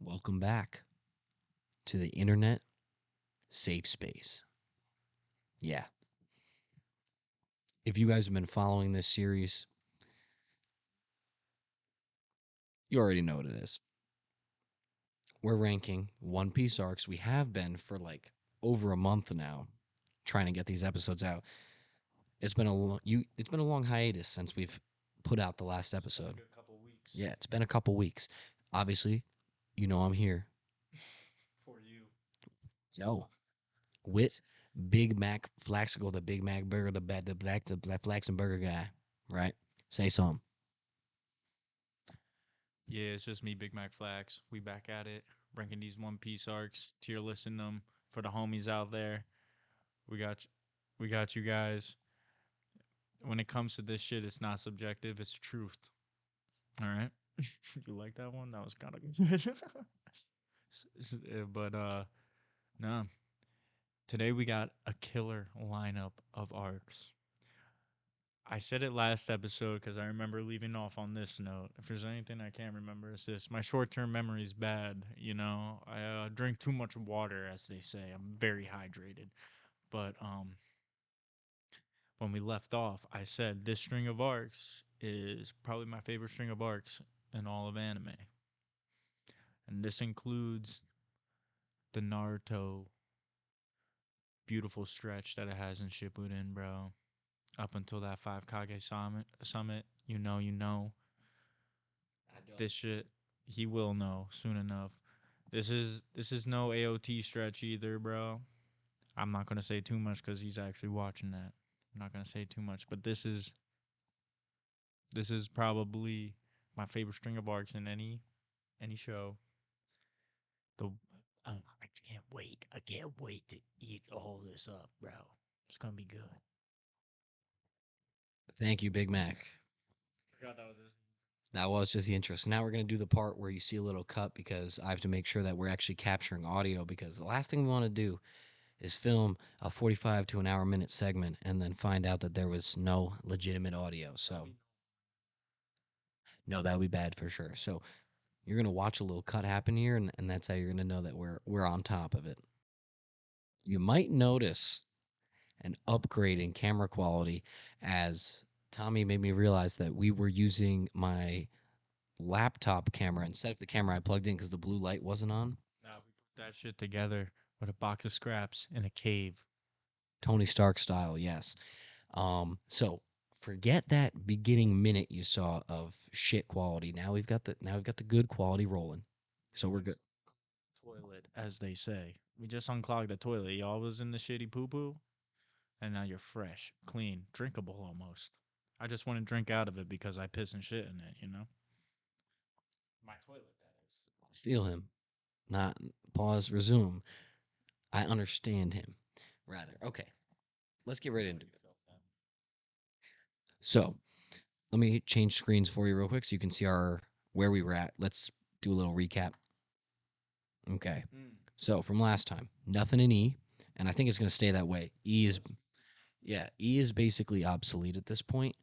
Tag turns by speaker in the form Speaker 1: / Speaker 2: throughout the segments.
Speaker 1: Welcome back to the internet safe space. Yeah. If you guys have been following this series, you already know what it is. We're ranking One Piece arcs. We have been for like over a month now trying to get these episodes out. It's been a long hiatus since we've put out the last episode.
Speaker 2: A couple weeks.
Speaker 1: Yeah, it's been a couple weeks. Obviously, you know I'm here.
Speaker 2: For you.
Speaker 1: Yo, with Big Mac Flaxical, the Big Mac Burger, the Black Flax and Burger guy, right? Say something.
Speaker 2: Yeah, it's just me, BigMacFlax. We back at it, ranking these One Piece arcs, tier listing them for the homies out there. We got, we got you guys. When it comes to this shit, it's not subjective; it's truth. All right. You like that one? That was kind of good. But no. Today we got a killer lineup of arcs. I said it last episode because I remember leaving off on this note. If there's anything I can't remember, it's this. My short term memory is bad. I drink too much water, as they say. I'm very hydrated. But when we left off, I said this string of arcs is probably my favorite string of arcs in all of anime. And this includes the Naruto beautiful stretch that it has in Shippuden, bro. Up until that 5 Kage summit, you know.
Speaker 1: I don't.
Speaker 2: This shit he will know soon enough. This is no AOT stretch either, bro. I'm not gonna say too much because he's actually watching that. I'm not gonna say too much, but this is probably my favorite string of arcs in any show. The I can't wait. I can't wait to eat all this up, bro. It's gonna be good.
Speaker 1: Thank you, Big Mac.
Speaker 2: Forgot that was this.
Speaker 1: That was just the intro. So now we're going to do the part where you see a little cut because I have to make sure that we're actually capturing audio because the last thing we want to do is film a 45 to an hour minute segment and then find out that there was no legitimate audio. So, no, that would be bad for sure. So, you're going to watch a little cut happen here and that's how you're going to know that we're on top of it. You might notice an upgrade in camera quality as Tommy made me realize that we were using my laptop camera instead of the camera I plugged in because the blue light wasn't on.
Speaker 2: Now we put that shit together with a box of scraps in a cave.
Speaker 1: Tony Stark style, yes. So forget that beginning minute you saw of shit quality. Now we've got the good quality rolling. So we're good.
Speaker 2: Toilet, as they say. We just unclogged the toilet. Y'all was in the shitty poo poo, and now you're fresh, clean, drinkable almost. I just want to drink out of it because I piss and shit in it. My toilet, that is.
Speaker 1: Feel him. Not pause, resume. I understand him. Rather. Okay. Let's get
Speaker 2: I
Speaker 1: right into
Speaker 2: already
Speaker 1: it.
Speaker 2: felt that.
Speaker 1: So let me change screens for you real quick so you can see our where we were at. Let's do a little recap. Okay.
Speaker 2: Mm.
Speaker 1: So from last time, nothing in E, and I think it's going to stay that way. E is basically obsolete at this point.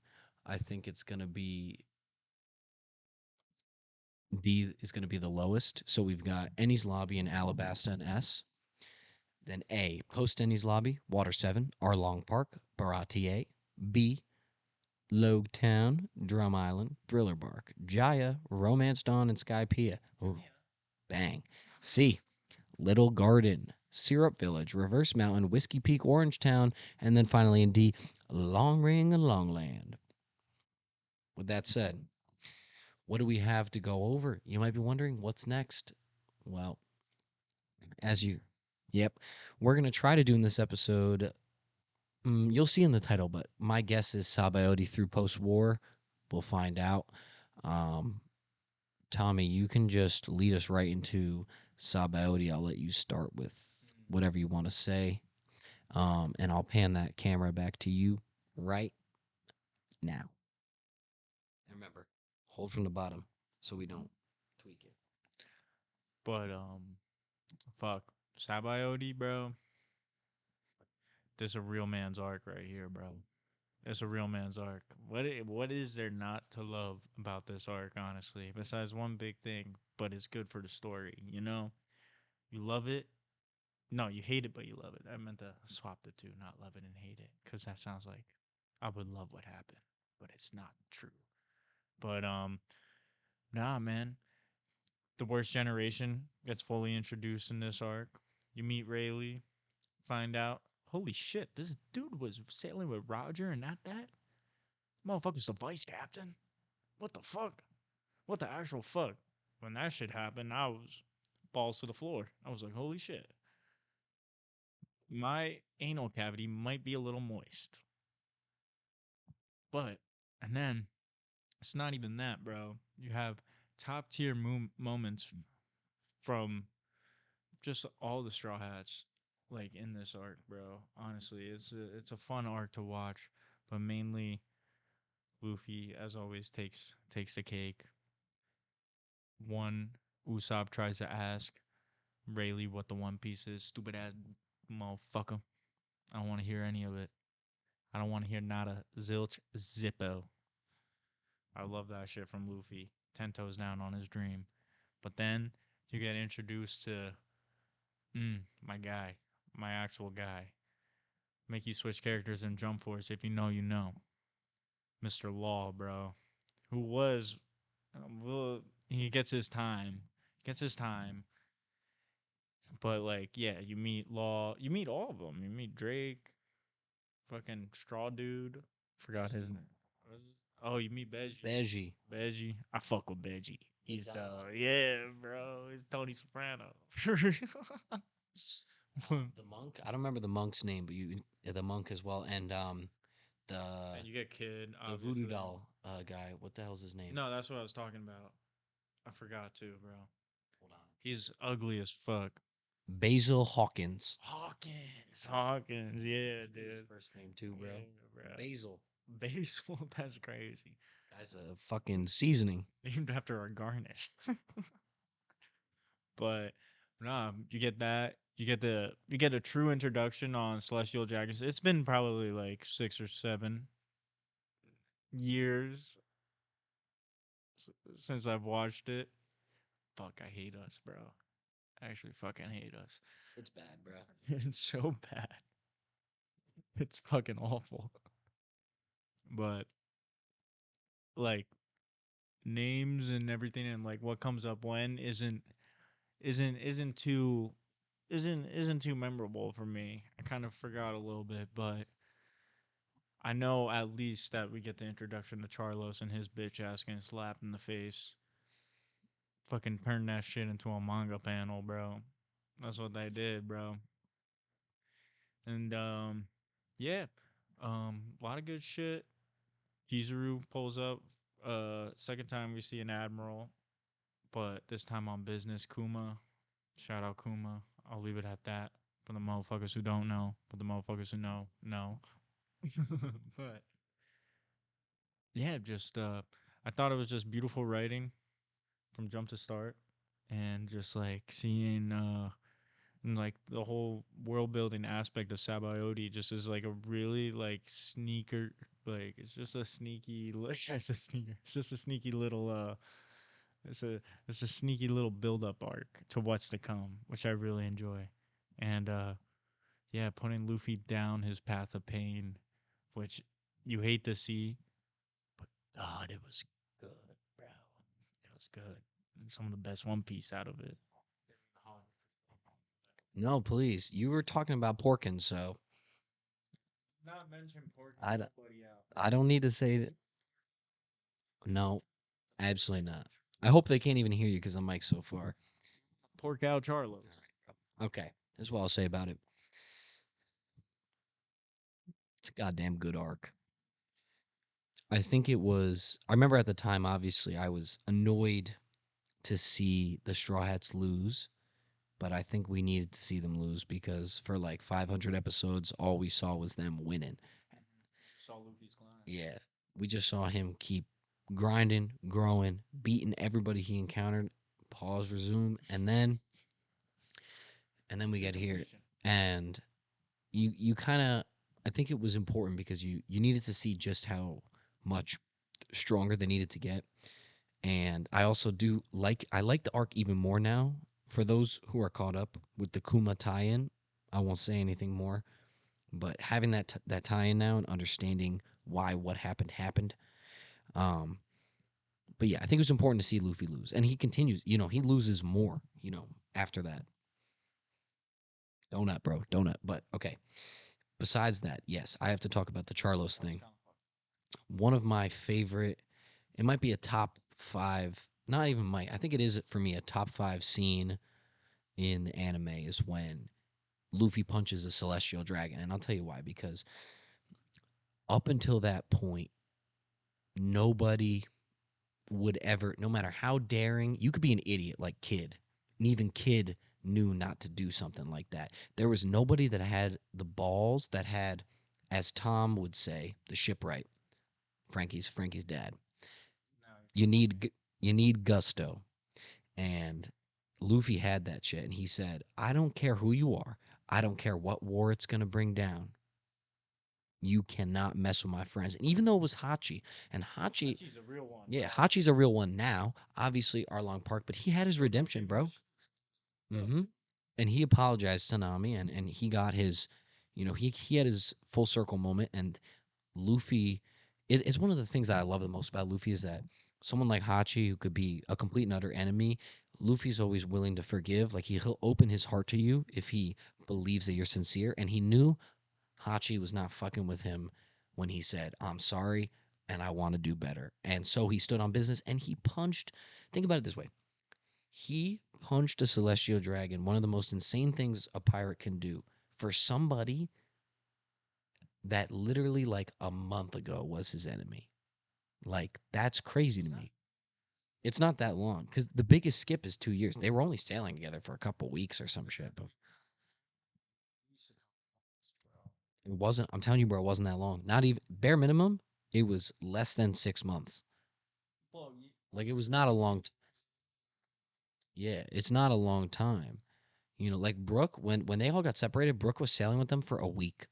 Speaker 1: I think it's going to be D is going to be the lowest. So we've got Ennie's Lobby and Alabasta and S. Then A, Post Ennie's Lobby, Water 7, Arlong Park, Baratie. B, Logue Town, Drum Island, Thriller Bark, Jaya, Romance Dawn, and Skypiea. Ooh, bang. C, Little Garden, Syrup Village, Reverse Mountain, Whiskey Peak, Orangetown, and then finally in D, Long Ring and Longland. With that said, what do we have to go over? You might be wondering, what's next? Well, as you, yep, we're going to try to do in this episode, you'll see in the title, but my guess is Sabaody through post war. We'll find out. Um, Tommy, you can just lead us right into Sabaody. I'll let you start with whatever you want to say. And I'll pan that camera back to you right now. And remember, hold from the bottom so we don't tweak it.
Speaker 2: But fuck, Sabaody, bro. This a real man's arc right here, bro. It's a real man's arc. What is there not to love about this arc, honestly? Besides one big thing, but it's good for the story. You know, you love it. No, you hate it, but you love it. I meant to swap the two, not love it and hate it, because that sounds like I would love what happened, but it's not true. But nah, man. The worst generation gets fully introduced in this arc. You meet Rayleigh, find out, holy shit, this dude was sailing with Roger and not that? Motherfucker's the vice captain? What the fuck? What the actual fuck? When that shit happened, I was balls to the floor. I was like, holy shit. My anal cavity might be a little moist. But, and then, it's not even that, bro. You have top tier moments from just all the Straw Hats, like in this arc, bro. Honestly, it's a fun arc to watch, but mainly Luffy, as always, takes the cake. One, Usopp tries to ask Rayleigh what the One Piece is. Stupid ass motherfucker. I don't want to hear any of it. I don't want to hear nada zilch zippo. I love that shit from Luffy. 10 toes down on his dream. But then you get introduced to my guy, my actual guy. Make you switch characters in Jump Force if you know you know. Mr. Law, bro. Who was well, he gets his time. Gets his time. But like, yeah, you meet Law, you meet all of them. You meet Drake, fucking Straw Dude. Forgot his name. Oh, you meet Beji.
Speaker 1: Beji.
Speaker 2: Beji. I fuck with Beji. He's the yeah, bro. He's Tony Soprano.
Speaker 1: The monk. I don't remember the monk's name, but the monk as well, and the
Speaker 2: And you get Kid,
Speaker 1: the voodoo
Speaker 2: obviously.
Speaker 1: doll guy. What the hell's his name?
Speaker 2: No, that's what I was talking about. I forgot too, bro.
Speaker 1: Hold on.
Speaker 2: He's ugly as fuck.
Speaker 1: Basil Hawkins.
Speaker 2: Hawkins, yeah, dude.
Speaker 1: First name too, bro.
Speaker 2: Yeah, bro.
Speaker 1: Basil.
Speaker 2: Basil, that's crazy.
Speaker 1: Guy's a fucking seasoning.
Speaker 2: Named after a garnish. But nah, you get that. You get a true introduction on Celestial Dragons. It's been probably like 6 or 7 years since I've watched it. Fuck, I hate us, bro. I actually fucking hate us.
Speaker 1: It's bad, bro.
Speaker 2: It's so bad. It's fucking awful. But like names and everything and like what comes up when isn't too isn't too memorable for me. I kind of forgot a little bit, but I know at least that we get the introduction to Charlos and his bitch ass getting slapped in the face. Fucking turn that shit into a manga panel, bro. That's what they did, bro. And yeah, a lot of good shit. Kizaru pulls up. Second time we see an admiral, but this time on business. Kuma, shout out Kuma. I'll leave it at that. For the motherfuckers who don't know, but the motherfuckers who know, know. But yeah, just I thought it was just beautiful writing from jump to start, and just like seeing and like the whole world building aspect of Sabaody just is like a really like sneaker, like it's just a sneaky it's a sneaker, it's just a sneaky little it's a it's a sneaky little build up arc to what's to come, which I really enjoy. And yeah, putting Luffy down his path of pain, which you hate to see, but God, it was good, bro. It was good. Some of the best One Piece out of it.
Speaker 1: No, please. You were talking about Porkins, so
Speaker 2: Not mention pork
Speaker 1: I, d-
Speaker 2: nobody out.
Speaker 1: I don't need to say that. No, absolutely not. I hope they can't even hear you because the mic's so far.
Speaker 2: Pork out Charlos.
Speaker 1: Okay, that's what I'll say about it. It's a goddamn good arc. I think it was. I remember at the time, obviously, I was annoyed to see the Straw Hats lose, but I think we needed to see them lose because for like 500 episodes, all we saw was them winning.
Speaker 2: Saw Luffy's climb.
Speaker 1: Yeah, we just saw him keep grinding, growing, beating everybody he encountered. Pause, resume, and then we get here,
Speaker 2: Completion.
Speaker 1: and you kind of. I think it was important because you needed to see just how much stronger they needed to get. And I also do like I like the arc even more now. For those who are caught up with the Kuma tie-in, I won't say anything more. But having that tie-in now and understanding why what happened. Um, but yeah, I think it was important to see Luffy lose, and he continues. He loses more. After that, donut, bro, donut. But okay. Besides that, yes, I have to talk about the Charlos thing. One of my favorite. It might be a top five. Not even might. I think it is for me a top five scene in the anime is when Luffy punches a celestial dragon, and I'll tell you why. Because up until that point, nobody would ever, no matter how daring, you could be an idiot like Kid, and even Kid knew not to do something like that. There was nobody that had the balls that had, as Tom would say, the shipwright. Frankie's dad. You need you need gusto, and Luffy had that shit, and he said, "I don't care who you are. I don't care what war it's gonna bring down. You cannot mess with my friends." And even though it was Hachi, and Hachi,
Speaker 2: She's a real one.
Speaker 1: yeah, Hachi's a real one now. Obviously, Arlong Park, but he had his redemption, bro. Mm-hmm. And he apologized to Nami, and he got his, he had his full circle moment. And Luffy, it's one of the things that I love the most about Luffy is that someone like Hachi, who could be a complete and utter enemy, Luffy's always willing to forgive. Like he'll open his heart to you if he believes that you're sincere. And he knew Hachi was not fucking with him when he said, "I'm sorry and I want to do better." And so he stood on business and he punched. Think about it this way: he punched a celestial dragon, one of the most insane things a pirate can do, for somebody that literally like a month ago was his enemy. Like that's crazy to me. It's not that long because the biggest skip is 2 years. They were only sailing together for a couple weeks or some shit. But it wasn't. I'm telling you, bro, it wasn't that long. Not even bare minimum. It was less than 6 months. Like it was not a long. Yeah, it's not a long time. Like Brooke, when they all got separated, Brooke was sailing with them for a week,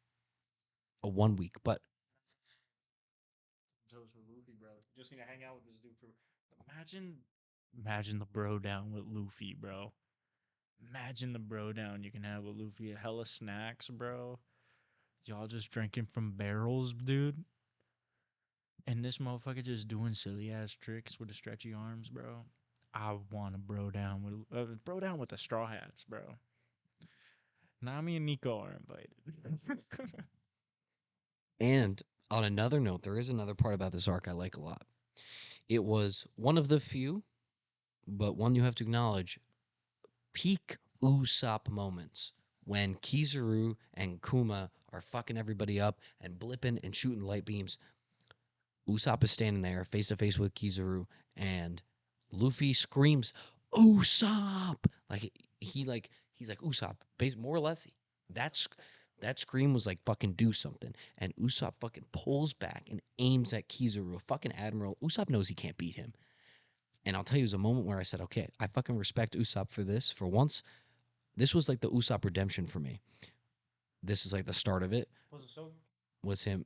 Speaker 1: a 1 week. But
Speaker 2: Toast with Luffy, bro. Just need to hang out with this dude for. Imagine, imagine the bro down with Luffy, bro. Imagine the bro down you can have with Luffy. Hella snacks, bro. Y'all just drinking from barrels, dude. And this motherfucker just doing silly ass tricks with the stretchy arms, bro. I want to bro down with the straw hats, bro. Nami and Nico are invited.
Speaker 1: and on another note, there is another part about this arc I like a lot. It was one of the few, but one you have to acknowledge, peak Usopp moments when Kizaru and Kuma are fucking everybody up and blipping and shooting light beams. Usopp is standing there face to face with Kizaru, and Luffy screams, "Usopp!" Like he's like Usopp, more or less. That's that scream was like fucking do something, and Usopp fucking pulls back and aims at Kizaru, a fucking admiral. Usopp knows he can't beat him, and I'll tell you, it was a moment where I said, "Okay, I fucking respect Usopp for this. For once, this was like the Usopp redemption for me. This is like the start of it.
Speaker 2: Was it so?
Speaker 1: Was him?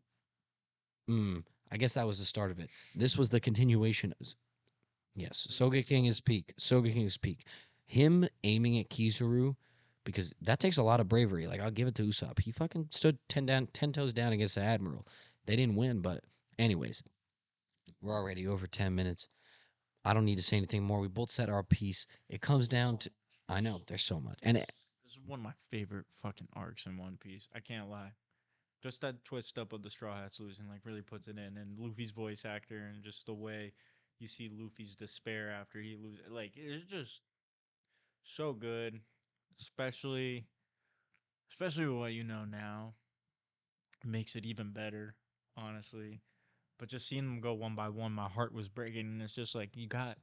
Speaker 1: I guess that was the start of it. This was the continuation. Yes, Soga King is peak. Soga King is peak. Him aiming at Kizaru, because that takes a lot of bravery. Like I'll give it to Usopp. He fucking stood 10 toes down against the Admiral. They didn't win, but anyways, we're already over 10 minutes. I don't need to say anything more. We both said our piece. It comes down to, I know there's so much, and
Speaker 2: This is one of my favorite fucking arcs in One Piece. I can't lie. Just that twist up of the Straw Hats losing, like, really puts it in. And Luffy's voice actor, and just the way you see Luffy's despair after he loses, like, it's just so good. Especially, especially with what you know now, makes it even better. Honestly, but just seeing them go one by one, my heart was breaking. And it's just like you got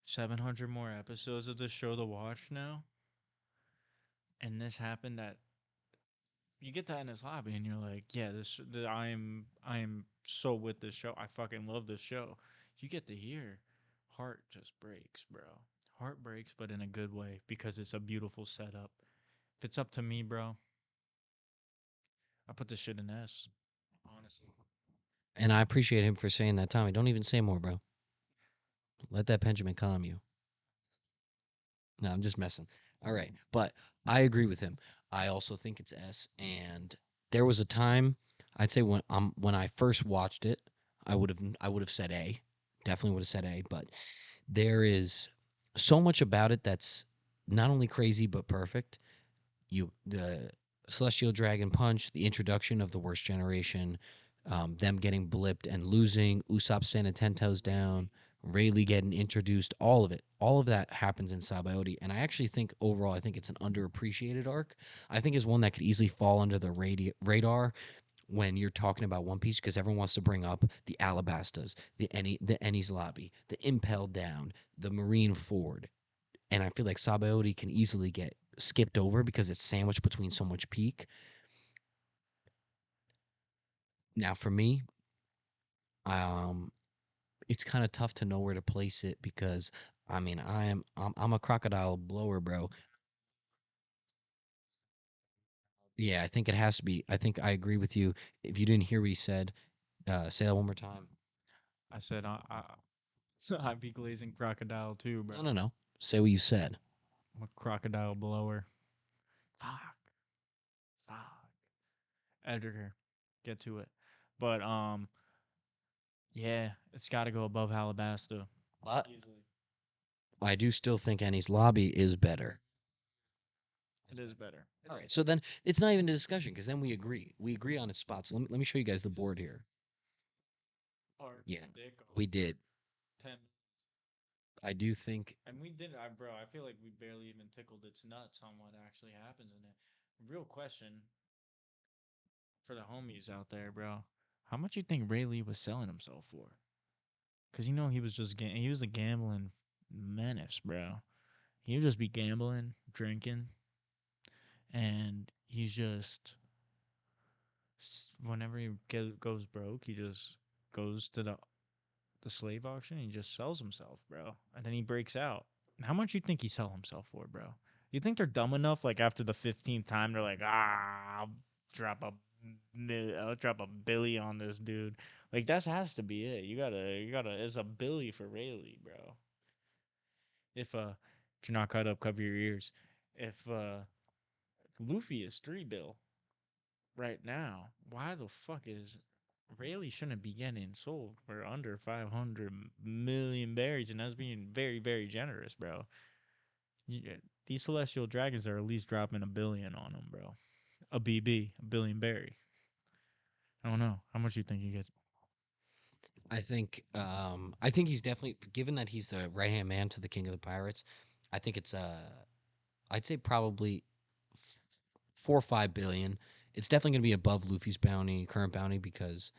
Speaker 2: 700 more episodes of this show to watch now, and this happened at you get that in his lobby and you're like, yeah, I am so with this show. I fucking love this show. You get to hear heart just breaks, bro. Heart breaks, but in a good way because it's a beautiful setup. If it's up to me, bro, I put this shit in S. Honestly.
Speaker 1: And I appreciate him for saying that, Tommy. Don't even say more, bro. Let that Benjamin calm you. No, I'm just messing. All right, but I agree with him. I also think it's S. And there was a time, I'd say when I first watched it, I would have said A. Definitely would have said A. But there is so much about it that's not only crazy but perfect. The Celestial Dragon Punch, the introduction of the worst generation, them getting blipped and losing, Usopp standing 10 toes down, Rayleigh getting introduced, all of that happens in Sabaody, and I actually think overall, I think it's an underappreciated arc. I think is one that could easily fall under the radar when you're talking about One Piece because everyone wants to bring up the Alabastas, the Enies Lobby, the Impel Down, the Marine Ford, and I feel like Sabaody can easily get skipped over because it's sandwiched between so much peak. Now, for me, um, it's kind of tough to know where to place it because I mean I'm a crocodile blower, bro. Yeah, I think it has to be. I think I agree with you. If you didn't hear what he said, say that one more time.
Speaker 2: I said I'd be glazing crocodile too, bro.
Speaker 1: No, no, no. Say what you said.
Speaker 2: I'm a crocodile blower. Fuck. Fuck. Editor. Get to it. But yeah, it's gotta go above Alabasta.
Speaker 1: But
Speaker 2: Easily.
Speaker 1: I do still think Annie's Lobby is better.
Speaker 2: It is better.
Speaker 1: All right, so then it's not even a discussion because then we agree. We agree on its spots. Let me show you guys the board here.
Speaker 2: Or
Speaker 1: Yeah,
Speaker 2: dick
Speaker 1: we did.
Speaker 2: 10.
Speaker 1: I do think
Speaker 2: And we did, bro. I feel like we barely even tickled its nuts on what actually happens in it. Real question for the homies out there, bro. How much you think Ray Lee was selling himself for? Cause you know he was just he was a gambling menace, bro. He would just be gambling, drinking, and he's just whenever he goes broke, he just goes to the slave auction and he just sells himself, bro. And then he breaks out. How much you think he sell himself for, bro? You think they're dumb enough? Like after the 15th time, they're like, I'll drop a, I'll drop a billy on this dude. Like that has to be it. You gotta. It's a billy for Rayleigh, bro. If you're not caught up, cover your ears. If Luffy is 3 bill right now, why the fuck is Rayleigh shouldn't be getting sold for under 500 million berries, and that's being very, very generous, bro. These celestial dragons are at least dropping a billion on them, bro. A BB, a billion berry. I don't know how much you think he gets.
Speaker 1: I think he's definitely given that he's the right hand man to the king of the pirates. I think it's I'd say probably 4 or 5 billion. It's definitely gonna be above Luffy's current bounty, because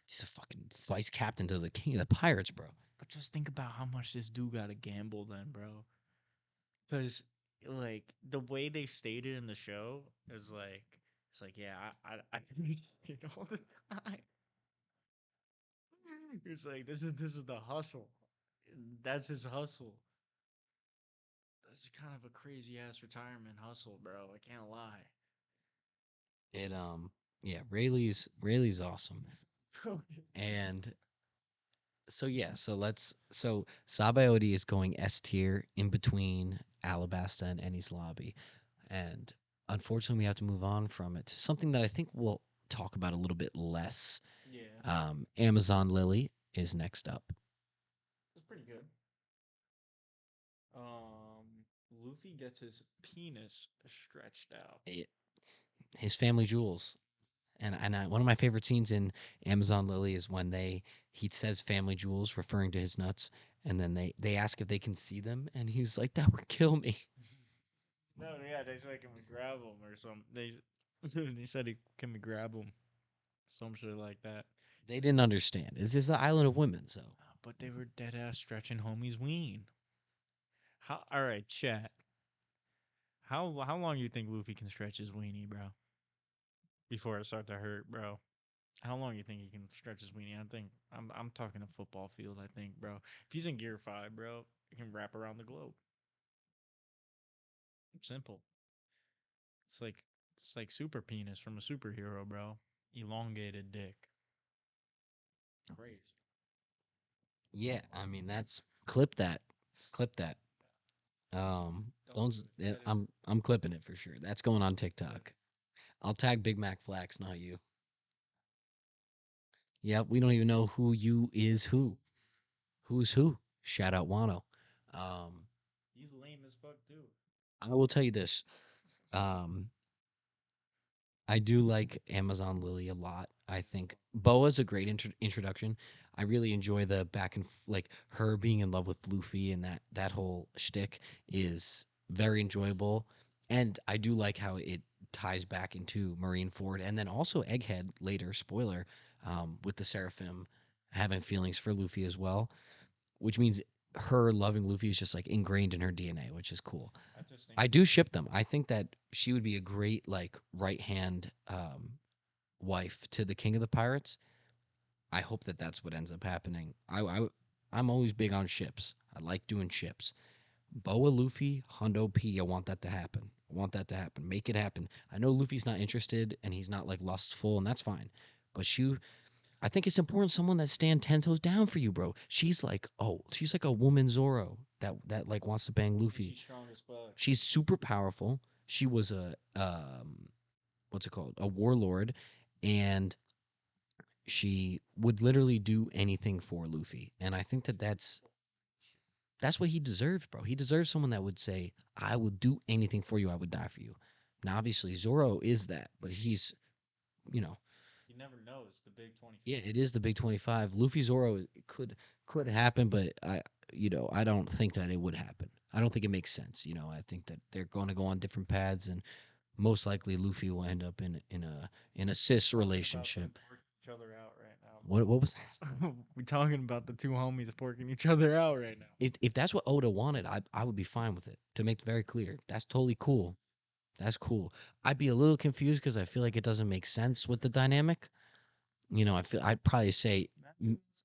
Speaker 1: he's a fucking vice captain to the king of the pirates, bro.
Speaker 2: But just think about how much this dude got to gamble then, bro. Because like the way they stated in the show is like it's like yeah I do it all the time. It's like this is the hustle. That's his hustle. That's kind of a crazy ass retirement hustle, bro. I can't lie.
Speaker 1: It yeah, Rayleigh's awesome. And so yeah, so Sabaody is going S tier in between Alabasta and Enies Lobby. And unfortunately we have to move on from it to something that I think we'll talk about a little bit less.
Speaker 2: Yeah,
Speaker 1: Amazon Lily is next up.
Speaker 2: it's pretty good. Luffy gets his penis stretched out.
Speaker 1: It, his family jewels. One of my favorite scenes in Amazon Lily is when he says family jewels, referring to his nuts, and then they ask if they can see them, and he was like, "That would kill me."
Speaker 2: No, yeah, they said can we grab him or something. They said can we grab him, some shit like that.
Speaker 1: They didn't understand. This is the island of women, so
Speaker 2: But they were dead ass stretching homie's ween. How? All right, chat. How long you think Luffy can stretch his weenie, bro? Before it start to hurt, bro. How long you think he can stretch his weenie? I'm talking a football field. I think, bro. If he's in gear 5, bro, he can wrap around the globe. Simple. It's like It's like super penis from a superhero, bro. Elongated dick. Crazy.
Speaker 1: Yeah, I mean that's clip that, clip that.
Speaker 2: Don't do
Speaker 1: Those
Speaker 2: it. Edit it.
Speaker 1: I'm clipping it for sure. That's going on TikTok. I'll tag BigMacFlax, not you. Yep, we don't even know who you is who. Who's who? Shout out Wano. Um,
Speaker 2: He's lame as fuck too.
Speaker 1: I will tell you this. Um, I do like Amazon Lily a lot. I think Boa's a great introduction. I really enjoy the back and like her being in love with Luffy and that whole shtick is very enjoyable. And I do like how it ties back into Marineford and then also Egghead later. Spoiler, with the Seraphim having feelings for Luffy as well, which means her loving Luffy is just like ingrained in her DNA, which is cool.
Speaker 2: I just think
Speaker 1: I
Speaker 2: it's
Speaker 1: do ship them. I think that she would be a great like right hand wife to the king of the pirates. I hope that that's what ends up happening. I'm always big on ships. I like doing ships. Boa Luffy, Hondo P. I want that to happen. I want that to happen. Make it happen. I know Luffy's not interested and he's not like lustful, and that's fine. But I think it's important someone that stand 10 toes down for you, bro. She's like, oh, she's like a woman Zoro that like wants to bang Luffy.
Speaker 2: she's strong as fuck.
Speaker 1: She's super powerful. She was a what's it called? A warlord, and she would literally do anything for Luffy. And I think that that's what he deserves, bro. He deserves someone that would say, "I will do anything for you. I would die for you." Now, obviously, Zoro is that, but he's, you know,
Speaker 2: You never know. It's the big 25.
Speaker 1: yeah, it is the big 25. Luffy Zoro could happen, but I don't think that it would happen. I don't think it makes sense. I think that they're going to go on different paths, and most likely Luffy will end up in a cis relationship.
Speaker 2: Porking each other out right now,
Speaker 1: What was that?
Speaker 2: bro. We talking about the two homies porking each other out right now.
Speaker 1: If that's what Oda wanted, I would be fine with it. To make it very clear, that's totally cool. That's cool. I'd be a little confused because I feel like it doesn't make sense with the dynamic. I'd probably say,
Speaker 2: That
Speaker 1: "Mm,
Speaker 2: makes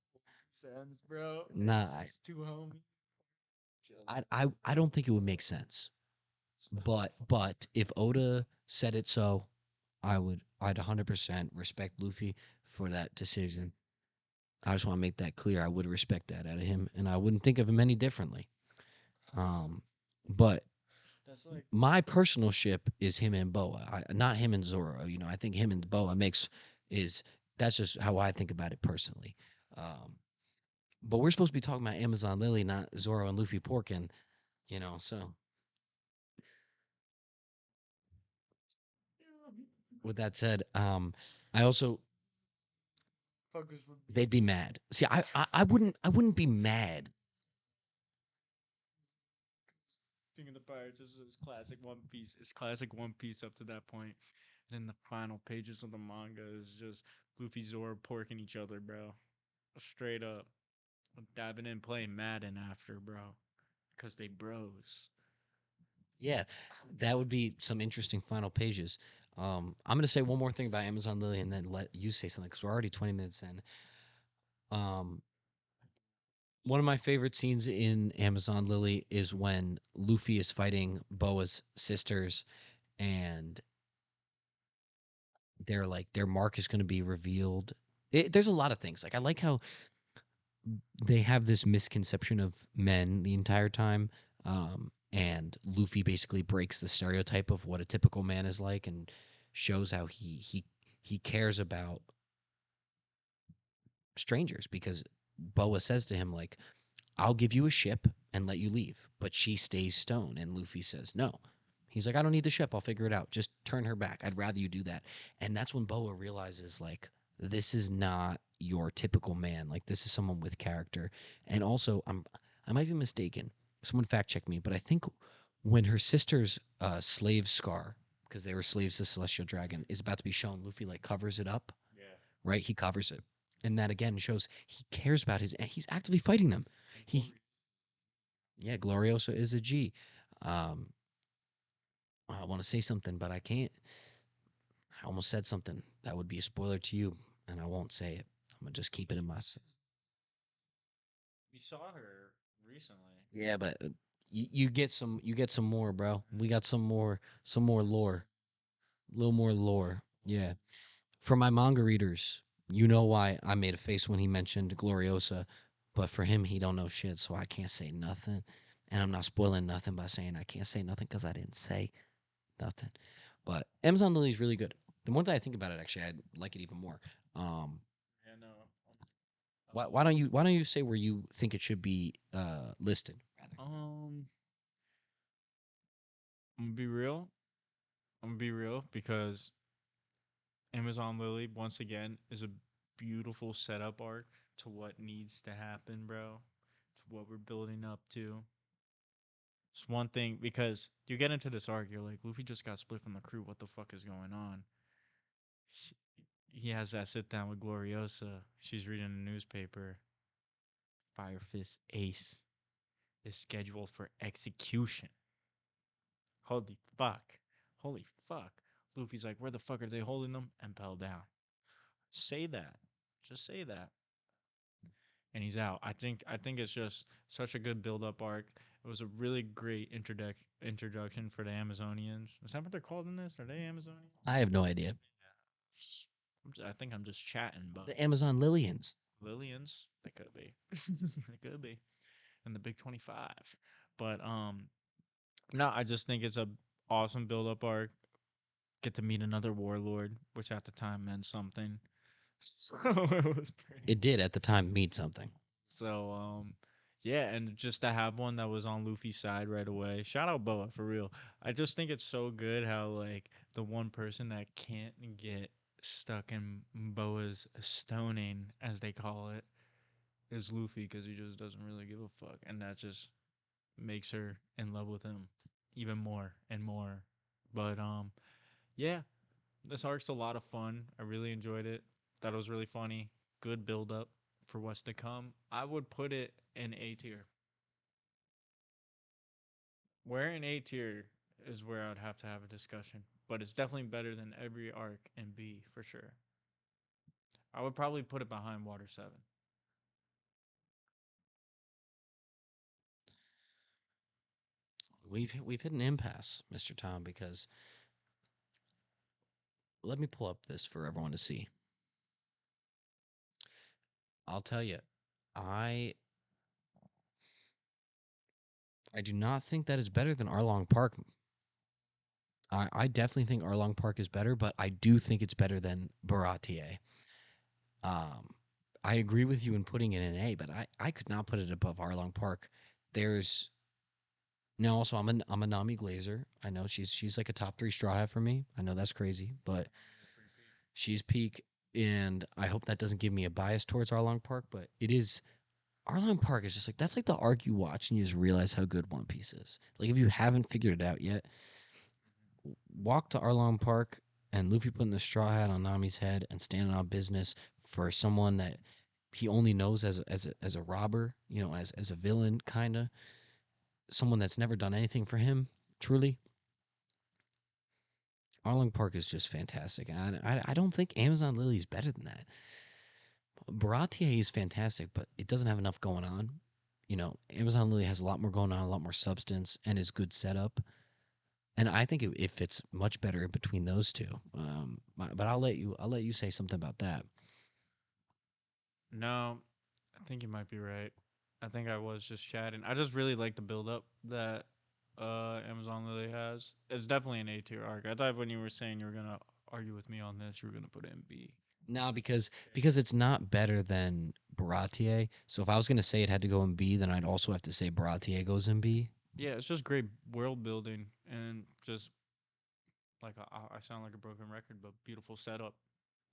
Speaker 2: sense, bro.
Speaker 1: nah.
Speaker 2: It's two homies.
Speaker 1: I don't think it would make sense. But if Oda said it so, I'd 100% respect Luffy for that decision. I just want to make that clear. I would respect that out of him, and I wouldn't think of him any differently. But
Speaker 2: That's like
Speaker 1: my personal ship is him and Boa, not him and Zoro. I think him and Boa is that's just how I think about it personally. Um, but we're supposed to be talking about Amazon Lily, not Zoro and Luffy porking. So with that said, I also
Speaker 2: fuckers would be
Speaker 1: they'd be mad. See, I wouldn't be mad.
Speaker 2: King of the Pirates. This is classic One Piece. It's classic One Piece up to that point. And then the final pages of the manga is just Luffy Zoro porking each other, bro. Straight up. Diving in playing Madden after, bro. Because they bros.
Speaker 1: Yeah, that would be some interesting final pages. I'm gonna say one more thing about Amazon Lily, and then let you say something because we're already 20 minutes in. Um, One of my favorite scenes in Amazon Lily is when Luffy is fighting Boa's sisters, and they're like their mark is going to be revealed. There's a lot of things. Like I like how they have this misconception of men the entire time, and Luffy basically breaks the stereotype of what a typical man is like, and shows how he cares about strangers because Boa says to him like, I'll give you a ship and let you leave, but she stays stone. And Luffy says, no. He's like, I don't need the ship. I'll figure it out. Just turn her back. I'd rather you do that. And that's when Boa realizes, like, this is not your typical man. Like, this is someone with character. And also, I might be mistaken. Someone fact check me, but I think when her sister's slave scar, because they were slaves to Celestial Dragon, is about to be shown, Luffy like covers it up,
Speaker 2: Yeah.
Speaker 1: right? He covers it. And that again shows he cares about he's actively fighting them. He Yeah, Glorioso is a G. Um, I want to say something, but I can't. I almost said something that would be a spoiler to you, and I won't say it. I'm gonna just keep it in my.
Speaker 2: We saw her recently.
Speaker 1: Yeah, but you get some more, bro. We got some more lore. little more lore. Yeah. For my manga readers, you know why I made a face when he mentioned Gloriosa, but for him, he don't know shit, so I can't say nothing. And I'm not spoiling nothing by saying I can't say nothing because I didn't say nothing. But Amazon Lily is really good. The more that I think about it, actually, I like it even more. Um,
Speaker 2: Yeah, no.
Speaker 1: why don't you say where you think it should be listed rather?
Speaker 2: Um, I'm gonna be real. I'm gonna be real because Amazon Lily once again is a beautiful setup arc to what needs to happen, bro. To what we're building up to. It's one thing because you get into this arc, you're like, Luffy just got split from the crew. What the fuck is going on? He has that sit down with Gloriosa. She's reading a newspaper. Fire Fist Ace is scheduled for execution. Holy fuck. Holy fuck. Luffy's like, where the fuck are they holding them? MPEL down. Say that. Just say that. And he's out. I think it's just such a good build up arc. It was a really great introduction for the Amazonians. Is that what they're called in this? Are they Amazonians?
Speaker 1: I have no idea.
Speaker 2: I think I'm just chatting, but
Speaker 1: The Amazon Lilians.
Speaker 2: Lillians, they could be. They could be. And the Big 25. But no, I just think it's a awesome build up arc. Get to meet another warlord, which at the time meant something. So it was pretty.
Speaker 1: It did at the time mean something.
Speaker 2: So yeah, and just to have one that was on Luffy's side right away. Shout out Boa for real. I just think it's so good how like the one person that can't get stuck in Boa's stoning, as they call it, is Luffy because he just doesn't really give a fuck, and that just makes her in love with him even more and more. But yeah, this arc's a lot of fun. I really enjoyed it. Thought it was really funny. Good build up for what's to come. I would put it in A tier. Where in A tier is where I would have to have a discussion, but it's definitely better than every arc in B for sure. I would probably put it behind Water 7.
Speaker 1: We've hit an impasse, Mr. Tom, because let me pull up this for everyone to see. I'll tell you, I I do not think that is better than Arlong Park. I definitely think Arlong Park is better, but I do think it's better than Baratier. Um, I agree with you in putting it in A, but I could not put it above Arlong Park. There's now also I'm a Nami Glazer. I know she's like a top 3 straw hat for me. I know that's crazy, but she's peak, and I hope that doesn't give me a bias towards Arlong Park. But it is Arlong Park is just like that's like the arc you watch and you just realize how good One Piece is. Like if you haven't figured it out yet, walk to Arlong Park and Luffy putting the straw hat on Nami's head and standing on business for someone that he only knows as a robber, you know, as a villain, kind of someone that's never done anything for him. Truly, Arlong Park is just fantastic. And I don't think Amazon Lily is better than that. Baratier is fantastic, but it doesn't have enough going on. You know, Amazon Lily has a lot more going on, a lot more substance, and is good setup. And I think it fits much better between those two. But I'll let you say something about that.
Speaker 2: No, I think you might be right. I think I was just chatting. I just really like the build up that Amazon Lily has. It's definitely an A tier arc. I thought when you were saying you were gonna argue with me on this, you were gonna put it in B.
Speaker 1: No, because it's not better than Baratier. So if I was gonna say it had to go in B, then I'd also have to say Baratier goes in B.
Speaker 2: Yeah, it's just great world building and just like I sound like a broken record, but beautiful setup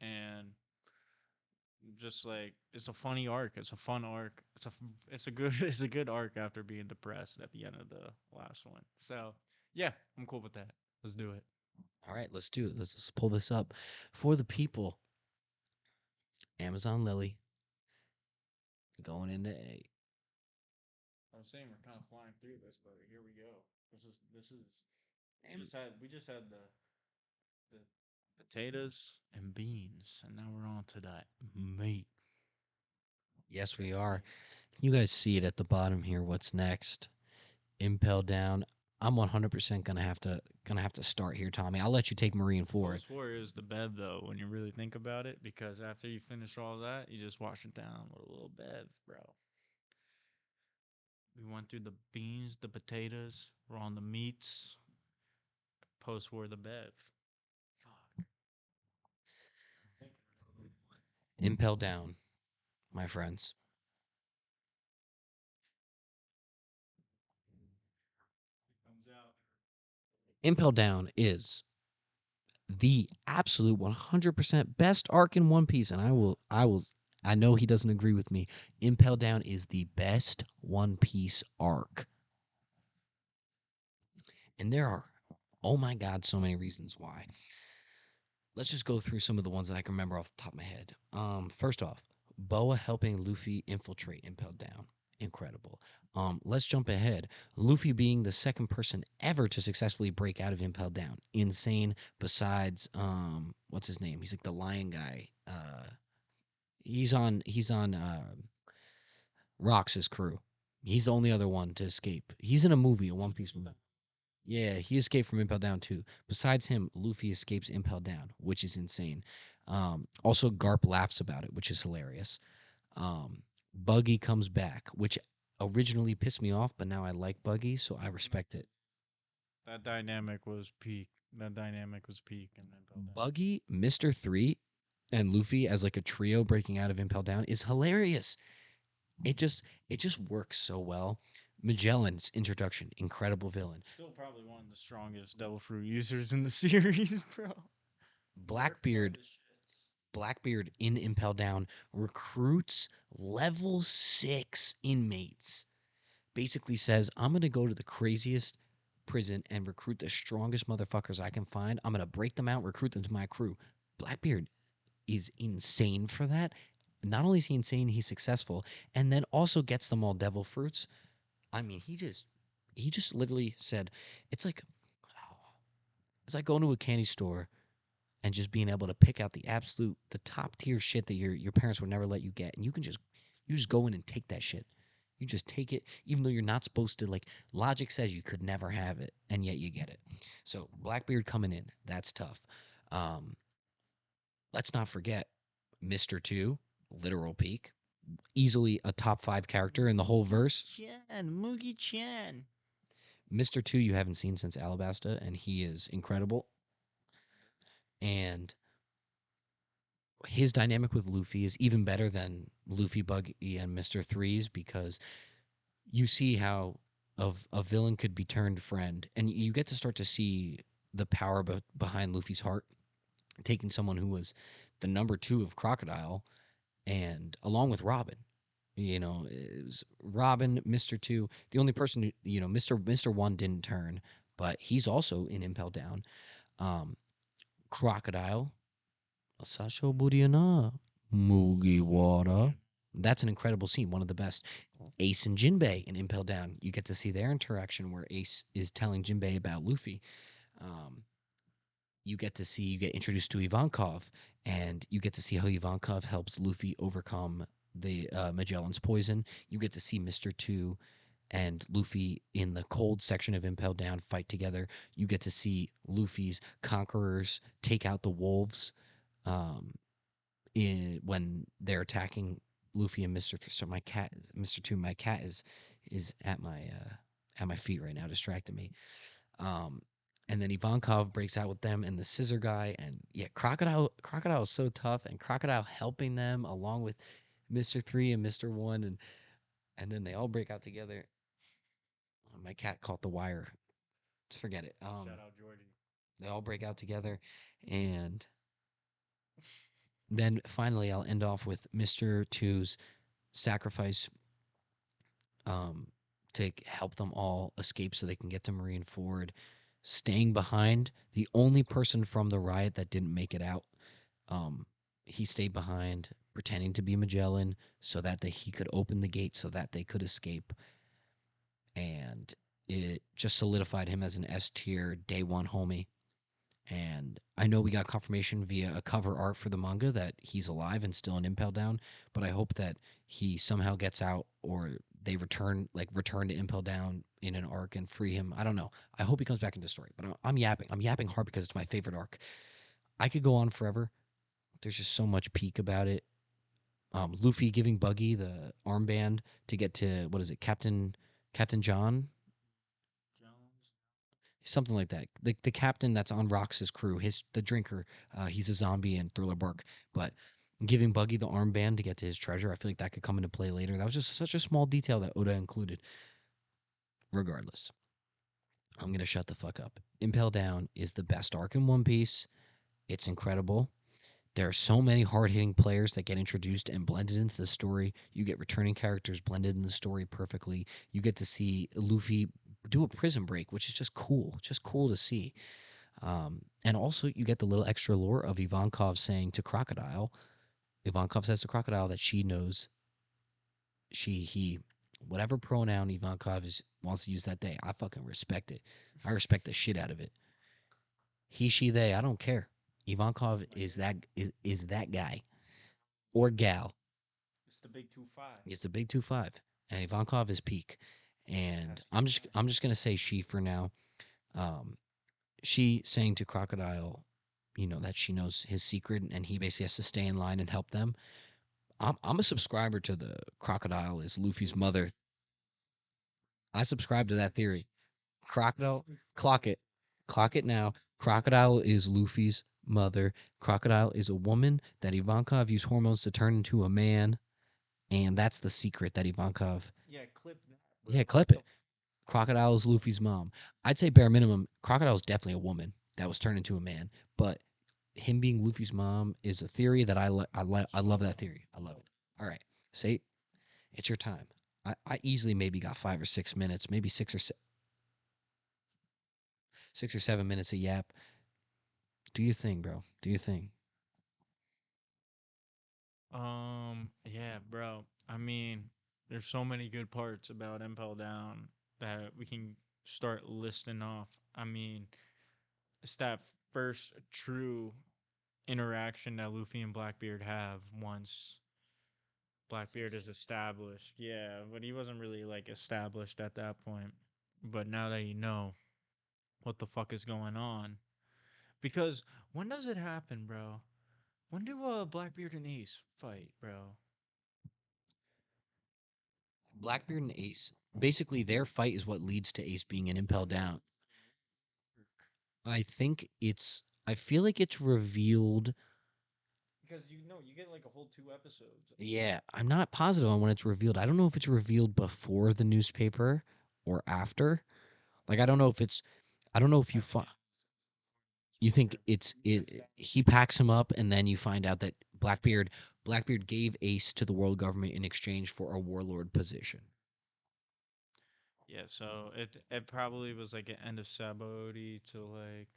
Speaker 2: and just like it's a funny arc. It's a fun arc. It's a good it's a good arc after being depressed at the end of the last one. So yeah, I'm cool with that. Let's do it.
Speaker 1: All right, let's do it. Let's pull this up for the people. Amazon Lily going into A.
Speaker 2: I was saying we're kind of flying through this, but here we go. This is
Speaker 1: Am-
Speaker 2: we just had the potatoes and beans, and now we're on to that meat.
Speaker 1: yes, we are. You guys see it at the bottom here. What's next? Impel down. I'm 100% gonna have to start here, Tommy. I'll let you take Marine forward.
Speaker 2: Post war is the Bev though, when you really think about it, because after you finish all that, you just wash it down with a little Bev, bro. We went through the beans, the potatoes, we're on the meats. Post war the Bev. Fuck.
Speaker 1: Impel down, my friends.
Speaker 2: Comes out.
Speaker 1: Impel down is the absolute 100% best arc in One Piece, and I know he doesn't agree with me. Impel Down is the best One Piece arc. And there are, oh my God, so many reasons why. Let's just go through some of the ones that I can remember off the top of my head. First off, Boa helping Luffy infiltrate Impel Down. Incredible. Let's jump ahead. Luffy being the second person ever to successfully break out of Impel Down. Insane. Besides, what's his name? He's like the lion guy. He's on Rox's crew. He's the only other one to escape. He's in a movie, a One Piece movie. Yeah, he escaped from Impel Down too. Besides him, Luffy escapes Impel Down, which is insane. Also, Garp laughs about it, which is hilarious. Buggy comes back, which originally pissed me off, but now I like Buggy, so I respect it.
Speaker 2: That dynamic was peak. That dynamic was peak, and then fell down.
Speaker 1: Buggy, Mister Three, and Luffy as like a trio breaking out of Impel Down is hilarious. It just works so well. Magellan's introduction, incredible villain.
Speaker 2: Still probably one of the strongest devil fruit users in the series, bro. Worked by
Speaker 1: Blackbeard
Speaker 2: the shits.
Speaker 1: Blackbeard in Impel Down recruits level 6 inmates. Basically says, I'm going to go to the craziest prison and recruit the strongest motherfuckers I can find. I'm going to break them out, recruit them to my crew. Blackbeard is insane for that. Not only is he insane, he's successful, and then also gets them all devil fruits. I mean, he just literally said, it's like it's like going to a candy store and just being able to pick out the top tier shit that your parents would never let you get, and you just go in and take that shit. You just take it, even though you're not supposed to. Like, logic says you could never have it, and yet you get it. So Blackbeard coming in, that's tough. Um, let's not forget Mister Two, literal peak, easily a top 5 character in the whole verse.
Speaker 2: Chan, Mugi Chan.
Speaker 1: Mister Two you haven't seen since Alabasta, and he is incredible. And his dynamic with Luffy is even better than Luffy, Buggy, and Mister Threes, because you see how of a villain could be turned friend, and you get to start to see the power behind Luffy's heart, taking someone who was the number 2 of Crocodile, and along with Robin. It was Robin, Mister Two. The only person, Mister One didn't turn, but he's also in Impel Down. Um, Crocodile, Sasho Buriana, Mugiwara. That's an incredible scene, one of the best. Ace and Jinbei in Impel Down. You get to see their interaction where Ace is telling Jinbei about Luffy. Um, you get introduced to Ivankov, and you get to see how Ivankov helps Luffy overcome the Magellan's poison. You get to see Mister Two and Luffy in the cold section of Impel Down fight together. You get to see Luffy's conquerors take out the wolves. Um, when they're attacking Luffy and Mister. So my cat, Mister Two, my cat is at my feet right now, distracting me. Um, and then Ivankov breaks out with them and the scissor guy, and yeah, Crocodile is so tough, and Crocodile helping them along with Mister Three and Mister One, and then they all break out together. My cat caught the wire. Just forget it.
Speaker 2: Shout out Jordy.
Speaker 1: They all break out together, and then finally I'll end off with Mister Two's sacrifice, um, to help them all escape so they can get to Marine Ford, staying behind. The only person from the riot that didn't make it out, um, he stayed behind, pretending to be Magellan, so that he could open the gate so that they could escape. And it just solidified him as an S tier day one homie. And I know we got confirmation via a cover art for the manga that he's alive and still in Impel Down, but I hope that he somehow gets out, or they return to Impel Down in an arc and free him. I don't know. I hope he comes back into the story. But I'm yapping. I'm yapping hard because it's my favorite arc. I could go on forever. There's just so much peak about it. Luffy giving Buggy the armband to get to what is it, Captain John,
Speaker 2: Jones.
Speaker 1: something like that. The captain that's on Rox's crew, the drinker, he's a zombie in Thriller Bark, but giving Buggy the armband to get to his treasure, I feel like that could come into play later. That was just such a small detail that Oda included. Regardless, I'm gonna shut the fuck up. Impel Down is the best arc in One Piece. It's incredible. There are so many hard hitting players that get introduced and blended into the story. You get returning characters blended in the story perfectly. You get to see Luffy do a prison break, which is just cool to see. And also, you get the little extra lore of Ivankov saying to Crocodile, Ivankov says to Crocodile that she knows he, whatever pronoun Ivankov wants to use that day. I fucking respect it. I respect the shit out of it. He, she, they. I don't care. Ivankov
Speaker 2: Like
Speaker 1: is
Speaker 2: it.
Speaker 1: is that guy or gal.
Speaker 2: It's the big 2-5.
Speaker 1: It's a big 2-5, and Ivankov is peak. And
Speaker 2: Has to be done.
Speaker 1: I'm just gonna say she for now. Um, she saying to Crocodile, that she knows his secret, and he basically has to stay in line and help them. I'm a subscriber to the Crocodile is Luffy's mother. I subscribe to that theory. Crocodile, clock it, clock it now. Crocodile is Luffy's mother. Crocodile is a woman that Ivankov used hormones to turn into a man, and that's the secret that Ivankov.
Speaker 2: Yeah, clip that, bro.
Speaker 1: Yeah,
Speaker 2: What
Speaker 1: clip
Speaker 2: the
Speaker 1: it. Crocodile is Luffy's mom. I'd say bare minimum, Crocodile is definitely a woman that was turned into a man, but him being Luffy's mom is a theory that I love that theory. I love it. All right, say it's your time. I easily maybe got 5 or 6 minutes, maybe 6 or 7 minutes of yap. Do your thing, bro. Do your thing.
Speaker 2: Yeah, bro. I mean, there's so many good parts about Impel Down that we can start listing off. I mean, it's that first true interaction that Luffy and Blackbeard have once Blackbeard is established. Yeah, but he wasn't really like established at that point. But now that you know what the fuck is going on, because when does it happen, bro? When do Blackbeard and Ace fight, bro?
Speaker 1: Blackbeard and Ace. Basically, their fight is what leads to Ace being an impel down. I think it's. I feel like it's revealed.
Speaker 2: Because you know you get like a whole 2 episodes.
Speaker 1: Yeah, I'm not positive on when it's revealed. I don't know if it's revealed before the newspaper or after. Like, I don't know if it's. I don't know if
Speaker 2: I think
Speaker 1: you think
Speaker 2: where
Speaker 1: it's
Speaker 2: he gets
Speaker 1: it.
Speaker 2: that.
Speaker 1: He packs him up, and then you find out that Blackbeard gave Ace to the world government in exchange for a warlord position.
Speaker 2: Yeah, so it probably was like an end of Sabaody to like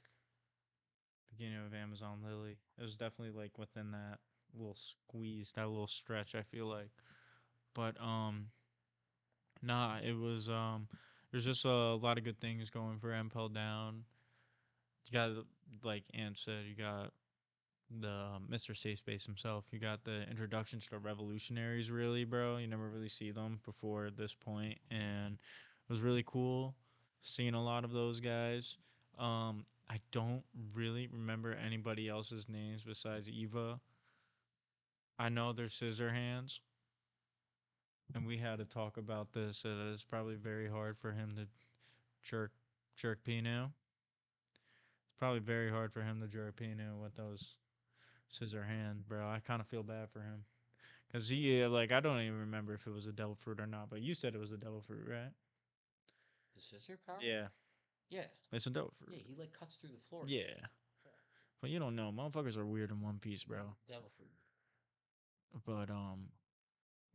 Speaker 2: beginning of Amazon Lily. It was definitely like within that little squeeze, that little stretch. I feel like, but nah, it was there's just a lot of good things going for MPL down. You got like Ant said, you got the Mr. Safe Space himself. You got the introductions to the revolutionaries, really, bro. You never really see them before this point, and it was really cool seeing a lot of those guys. I don't really remember anybody else's names besides Eva. I know they're scissor hands, and we had to talk about this. It's probably very hard for him to jerk jerk Pino. It's probably very hard for him to jerk Pino with those scissor hands, bro. I kind of feel bad for him. Cause he like I don't even remember if it was a devil fruit or not, but you said it was a devil fruit, right?
Speaker 1: The scissor power?
Speaker 2: Yeah,
Speaker 1: Yeah.
Speaker 2: it's a devil
Speaker 1: Yeah,
Speaker 2: fruit.
Speaker 1: he like cuts through the floor.
Speaker 2: Yeah, but you don't know, motherfuckers are weird in One Piece, bro.
Speaker 1: Devil fruit.
Speaker 2: But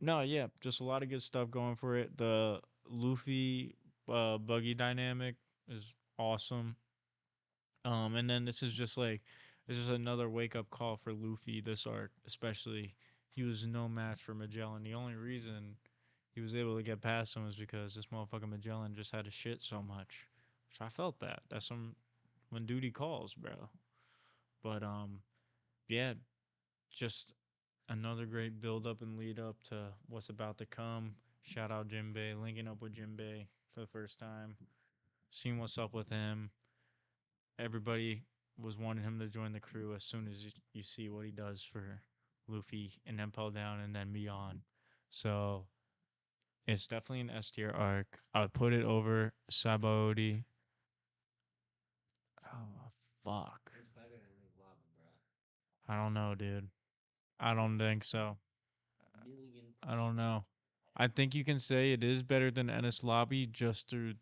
Speaker 2: no, yeah, just a lot of good stuff going for it. The Luffy buggy dynamic is awesome. And then this is another wake up call for Luffy this arc, especially. He was no match for Magellan. The only reason he was able to get past him was because this motherfucking Magellan just had to shit so much. So I felt that. That's when duty calls, bro. But yeah, just another great build up and lead up to what's about to come. Shout out Jinbei, linking up with Jinbei for the first time, seeing what's up with him. Everybody was wanting him to join the crew as soon as you see what he does for Luffy and Impel Down and then beyond. So it's definitely an S tier arc. I would put it over Sabaody. Oh fuck.
Speaker 1: It's better than League Lava, bro.
Speaker 2: I don't know, dude. I don't think so.
Speaker 1: Million.
Speaker 2: I don't know. I think you can say it is better than Ennis Lobby just through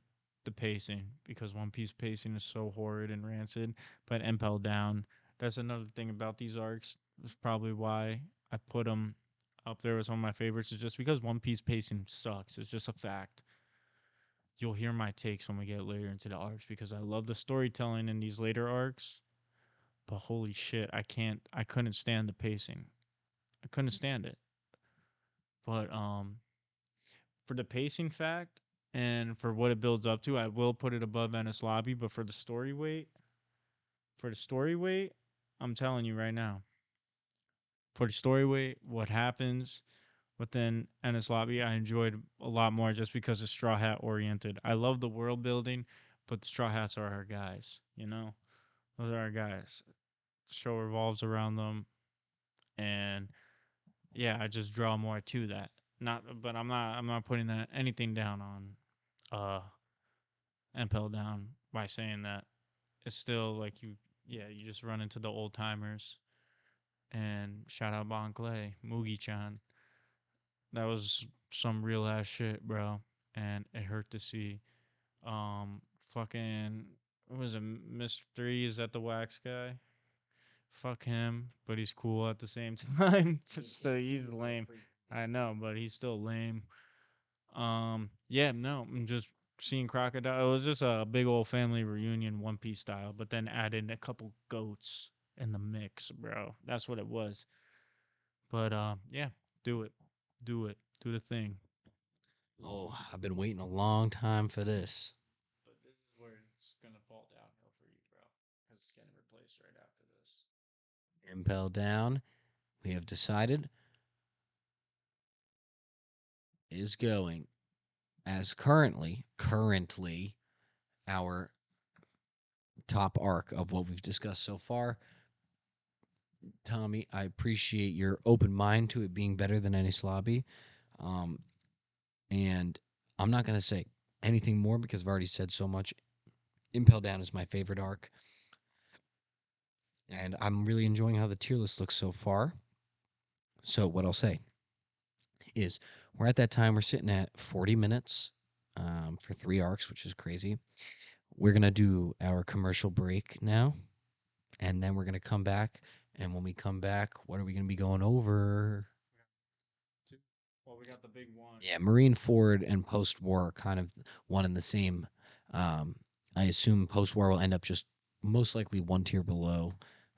Speaker 2: the pacing because One Piece pacing is so horrid and rancid. But Impel Down, that's another thing about these arcs. That's probably why I put them up there as one of my favorites. Is just because One Piece pacing sucks. It's just a fact. You'll hear my takes when we get later into the arcs because I love the storytelling in these later arcs. But holy shit, I couldn't stand the pacing. I couldn't stand it. But for the pacing fact and for what it builds up to, I will put it above Ennis Lobby. But for the story weight, I'm telling you right now, for the story weight, what happens within Ennis Lobby, I enjoyed a lot more just because it's Straw Hat oriented. I love the world building, but the Straw Hats are our guys. You know, those are our guys. The show revolves around them, and yeah, I just draw more to that. Not, but I'm not putting that anything down on uh Impel Down by saying that it's still like yeah, you just run into the old timers. And shout out Bon Clay, Moogie Chan. That was some real ass shit, bro. And it hurt to see. Fucking, what was it? Mr. 3, is that the wax guy? Fuck him, but he's cool at the same time. So he's lame. I know, but he's still lame. Yeah, no, I'm just seeing Crocodile. It was just a big old family reunion, One Piece style, but then add in a couple goats in the mix, bro. That's what it was. But yeah, do it, do the thing.
Speaker 1: Oh, I've been waiting a long time for this.
Speaker 2: But this is where it's gonna fall downhill for you, bro, because it's getting replaced right after this.
Speaker 1: Impel Down, we have decided, is going as currently our top arc of what we've discussed so far. Tommy, I appreciate your open mind to it being better than any Lobby. Um, and I'm not going to say anything more because I've already said so much. Impel Down is my favorite arc. And I'm really enjoying how the tier list looks so far. So, what I'll say is we're at that time, we're sitting at 40 minutes for 3 arcs, which is crazy. We're going to do our commercial break now. And then we're going to come back. And when we come back, what are we going to be going over?
Speaker 2: Well, we got the big one.
Speaker 1: Yeah, Marine Ford and post war are kind of one and the same. Um, I assume post war will end up just most likely one tier below.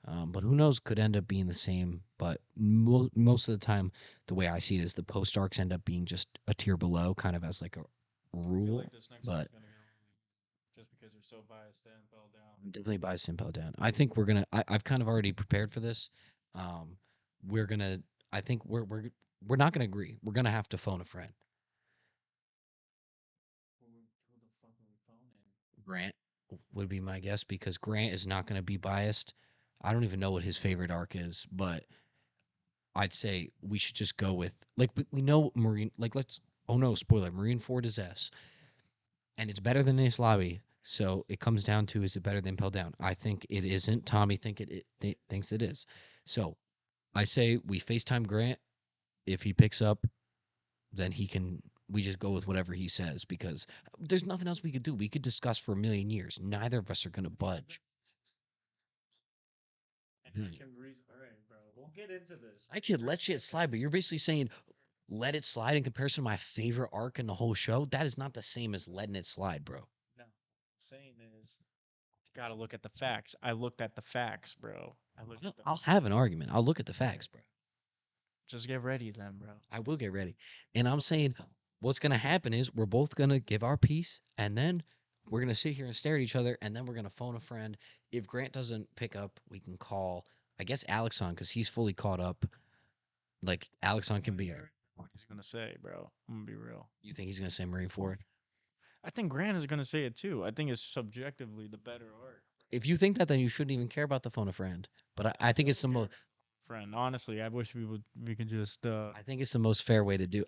Speaker 1: But who knows? Could end up being the same. But most of the time, the way I see it is the post arcs end up being just a tier below, kind of as like a
Speaker 2: I feel
Speaker 1: rule.
Speaker 2: like this next
Speaker 1: But
Speaker 2: one's gonna go just because you're so biased to Impel Down.
Speaker 1: I'm definitely buy Simpo down. I think we're gonna. I've kind of already prepared for this. Um, we're gonna. I think we're not gonna agree. We're gonna have to phone a friend.
Speaker 2: Who the fuck are we phoning?
Speaker 1: Grant would be my guess because Grant is not going to be biased. I don't even know what his favorite arc is, but I'd say we should just go with like we know Marine. Like let's. Oh no, spoiler! Marine Ford is S, and it's better than Ace Lobby. So it comes down to is it better than Pell Down? I think it isn't. Tommy thinks it is. So I say we FaceTime Grant. If he picks up, then he can. We just go with whatever he says because there's nothing else we could do. We could discuss for a million years. Neither of us are going to budge.
Speaker 2: And I can reason. All right, bro. We'll get into this.
Speaker 1: I could let shit slide, but you're basically saying let it slide in comparison to my favorite arc in the whole show. That is not the same as letting it slide, bro.
Speaker 2: No, saying is, you gotta look at the facts. I looked at the facts, bro. I looked at the.
Speaker 1: I'll have an argument. I'll look at the facts, bro.
Speaker 2: Just get ready then, bro.
Speaker 1: I will get ready. And I'm saying what's going to happen is we're both going to give our piece and then we're going to sit here and stare at each other and then we're going to phone a friend. If Grant doesn't pick up, we can call, I guess, Alex on because he's fully caught up. Like, Alex on can be
Speaker 2: what he's gonna say, bro. I'm gonna be real.
Speaker 1: You think he's gonna say Marine Ford?
Speaker 2: I think Grant is gonna say it too. I think it's subjectively the better art.
Speaker 1: If you think that, then you shouldn't even care about the phone a friend. But I think it's the most.
Speaker 2: Friend, honestly, I wish we could just
Speaker 1: I think it's the most fair way to do,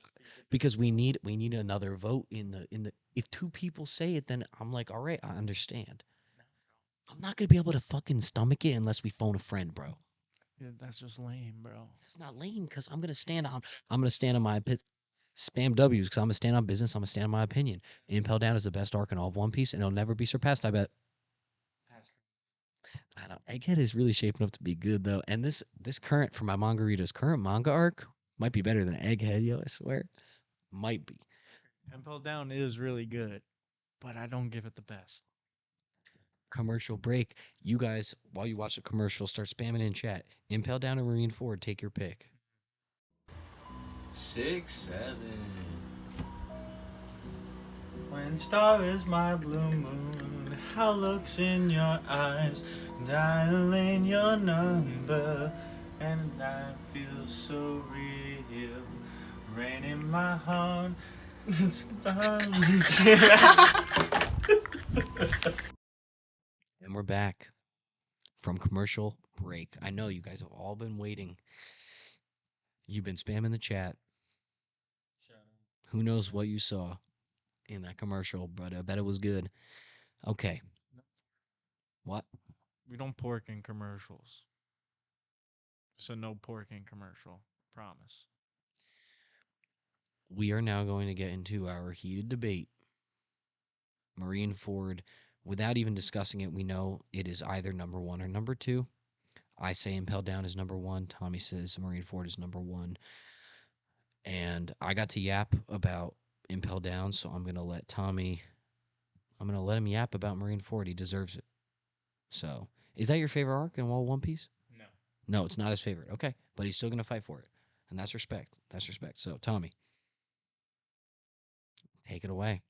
Speaker 1: because we need another vote in the. If two people say it, then I'm like, all right, I understand. I'm not gonna be able to fucking stomach it unless we phone a friend, bro.
Speaker 2: yeah, that's just lame, bro.
Speaker 1: That's not lame because I'm gonna stand on my spam W's because I'm gonna stand on business. I'm gonna stand on my opinion. Impel Down is the best arc in all of One Piece, and it'll never be surpassed. I bet. I don't. Egghead is really shaping up to be good though, and this current for my manga readers, current manga arc might be better than Egghead. Yo, I swear, might be.
Speaker 2: Impel Down is really good, but I don't give it the best.
Speaker 1: Commercial break. You guys, while you watch the commercial, start spamming in chat. Impel Down and Marine Ford. Take your pick.
Speaker 3: 6, 7. When star is my blue moon, how looks in your eyes, dialing your number, and I feel so real. Rain in my heart,
Speaker 1: And we're back from commercial break. I know you guys have all been waiting. You've been spamming the chat. Who knows what you saw in that commercial, but I bet it was good. Okay. What?
Speaker 2: We don't pork in commercials, so no pork in commercial. Promise.
Speaker 1: We are now going to get into our heated debate. Marine Ford, without even discussing it, we know it is either number one or number two. I say Impel Down is number one. Tommy says Marine Ford is number one. And I got to yap about Impel Down, so I'm going to let Tommy, I'm going to let him yap about Marine Ford. He deserves it. So, is that your favorite arc in all One Piece?
Speaker 2: No.
Speaker 1: No, it's not his favorite. Okay. But he's still going to fight for it. And that's respect. That's respect. So, Tommy, take it away.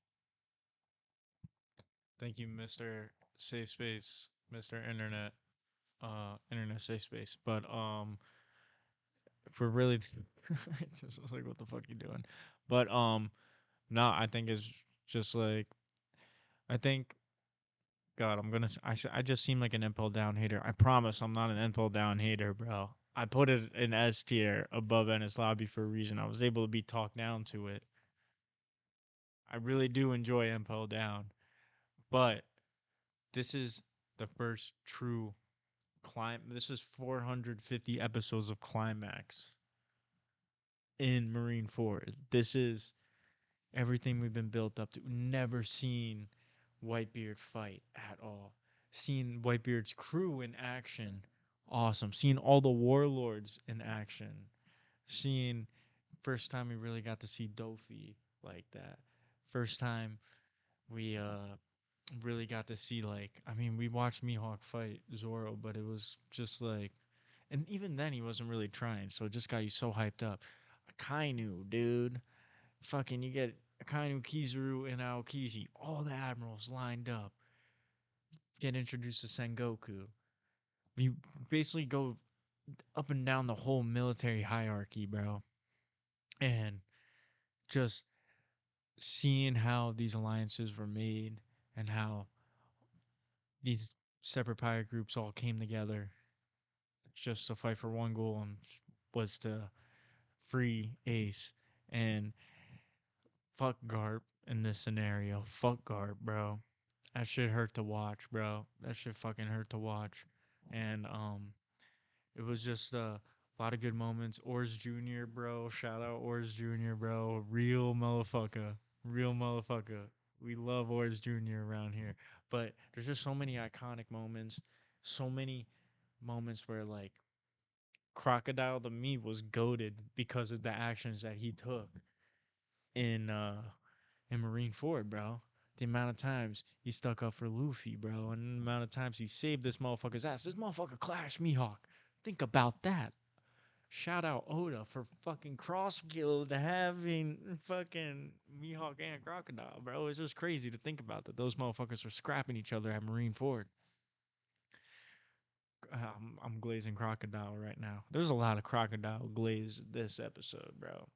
Speaker 2: Thank you, Mr. Safe Space, Mr. Internet, Internet Safe Space. But if we're really, it's just like, what the fuck you doing? But no, I think it's just like, I think, God, I just seem like an Impel Down hater. I promise I'm not an Impel Down hater, bro. I put it in S tier above Ennis Lobby for a reason. I was able to be talked down to it. I really do enjoy Impel Down, but this is the first true This is 450 episodes of climax in Marine Ford. This is everything we've been built up to. Never seen Whitebeard fight at all. Seen Whitebeard's crew in action. Awesome. Seen all the warlords in action. Seen first time we really got to see Dofi like that. First time we really got to see, like, I mean, we watched Mihawk fight Zoro, but it was just like, and even then he wasn't really trying, so it just got you so hyped up. Akainu, dude. Fucking you get Akainu, Kizuru, and Aokiji, all the admirals lined up. Get introduced to Sengoku. You basically go up and down the whole military hierarchy, bro. And just seeing how these alliances were made and how these separate pirate groups all came together just to fight for one goal, and was to free Ace. And fuck Garp in this scenario. Fuck Garp, bro. That shit hurt to watch, bro. That shit fucking hurt to watch. And it was just a lot of good moments. Ors Jr., bro. Shout out Ors Jr., bro. Real motherfucker. Real motherfucker. We love Ors Jr. around here. But there's just so many iconic moments. So many moments where, like, Crocodile to me was goaded because of the actions that he took in Marine Ford, bro. The amount of times he stuck up for Luffy, bro, and the amount of times he saved this motherfucker's ass. This motherfucker clashed Mihawk. Think about that. Shout out Oda for fucking cross guild having fucking Mihawk and Crocodile, bro. It's just crazy to think about that those motherfuckers were scrapping each other at Marine Ford. I'm glazing Crocodile right now. There's a lot of Crocodile glaze this episode, bro.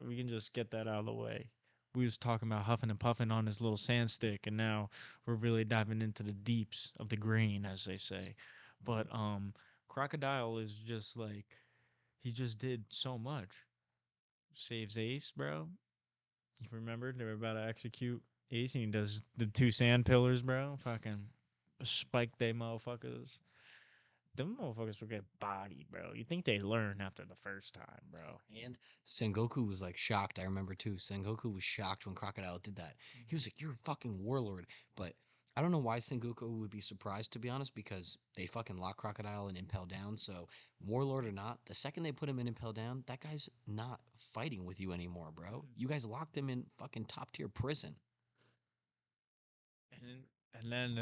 Speaker 2: We can just get that out of the way. We was talking about huffing and puffing on his little sand stick, and now we're really diving into the deeps of the grain, as they say. But Crocodile is just like he just did so much. Saves Ace, bro. You remember they were about to execute Ace, and he does the two sand pillars, bro. Fucking spike they motherfuckers. Them motherfuckers will get bodied, bro. You think they learn after the first time, bro?
Speaker 1: And Sengoku was like shocked. I remember too. Sengoku was shocked when Crocodile did that. He was like, "You're a fucking warlord." But I don't know why Sengoku would be surprised, to be honest, because they fucking lock Crocodile and Impel down. So warlord or not, the second they put him in Impel down, that guy's not fighting with you anymore, bro. You guys locked him in fucking top tier prison.
Speaker 2: And then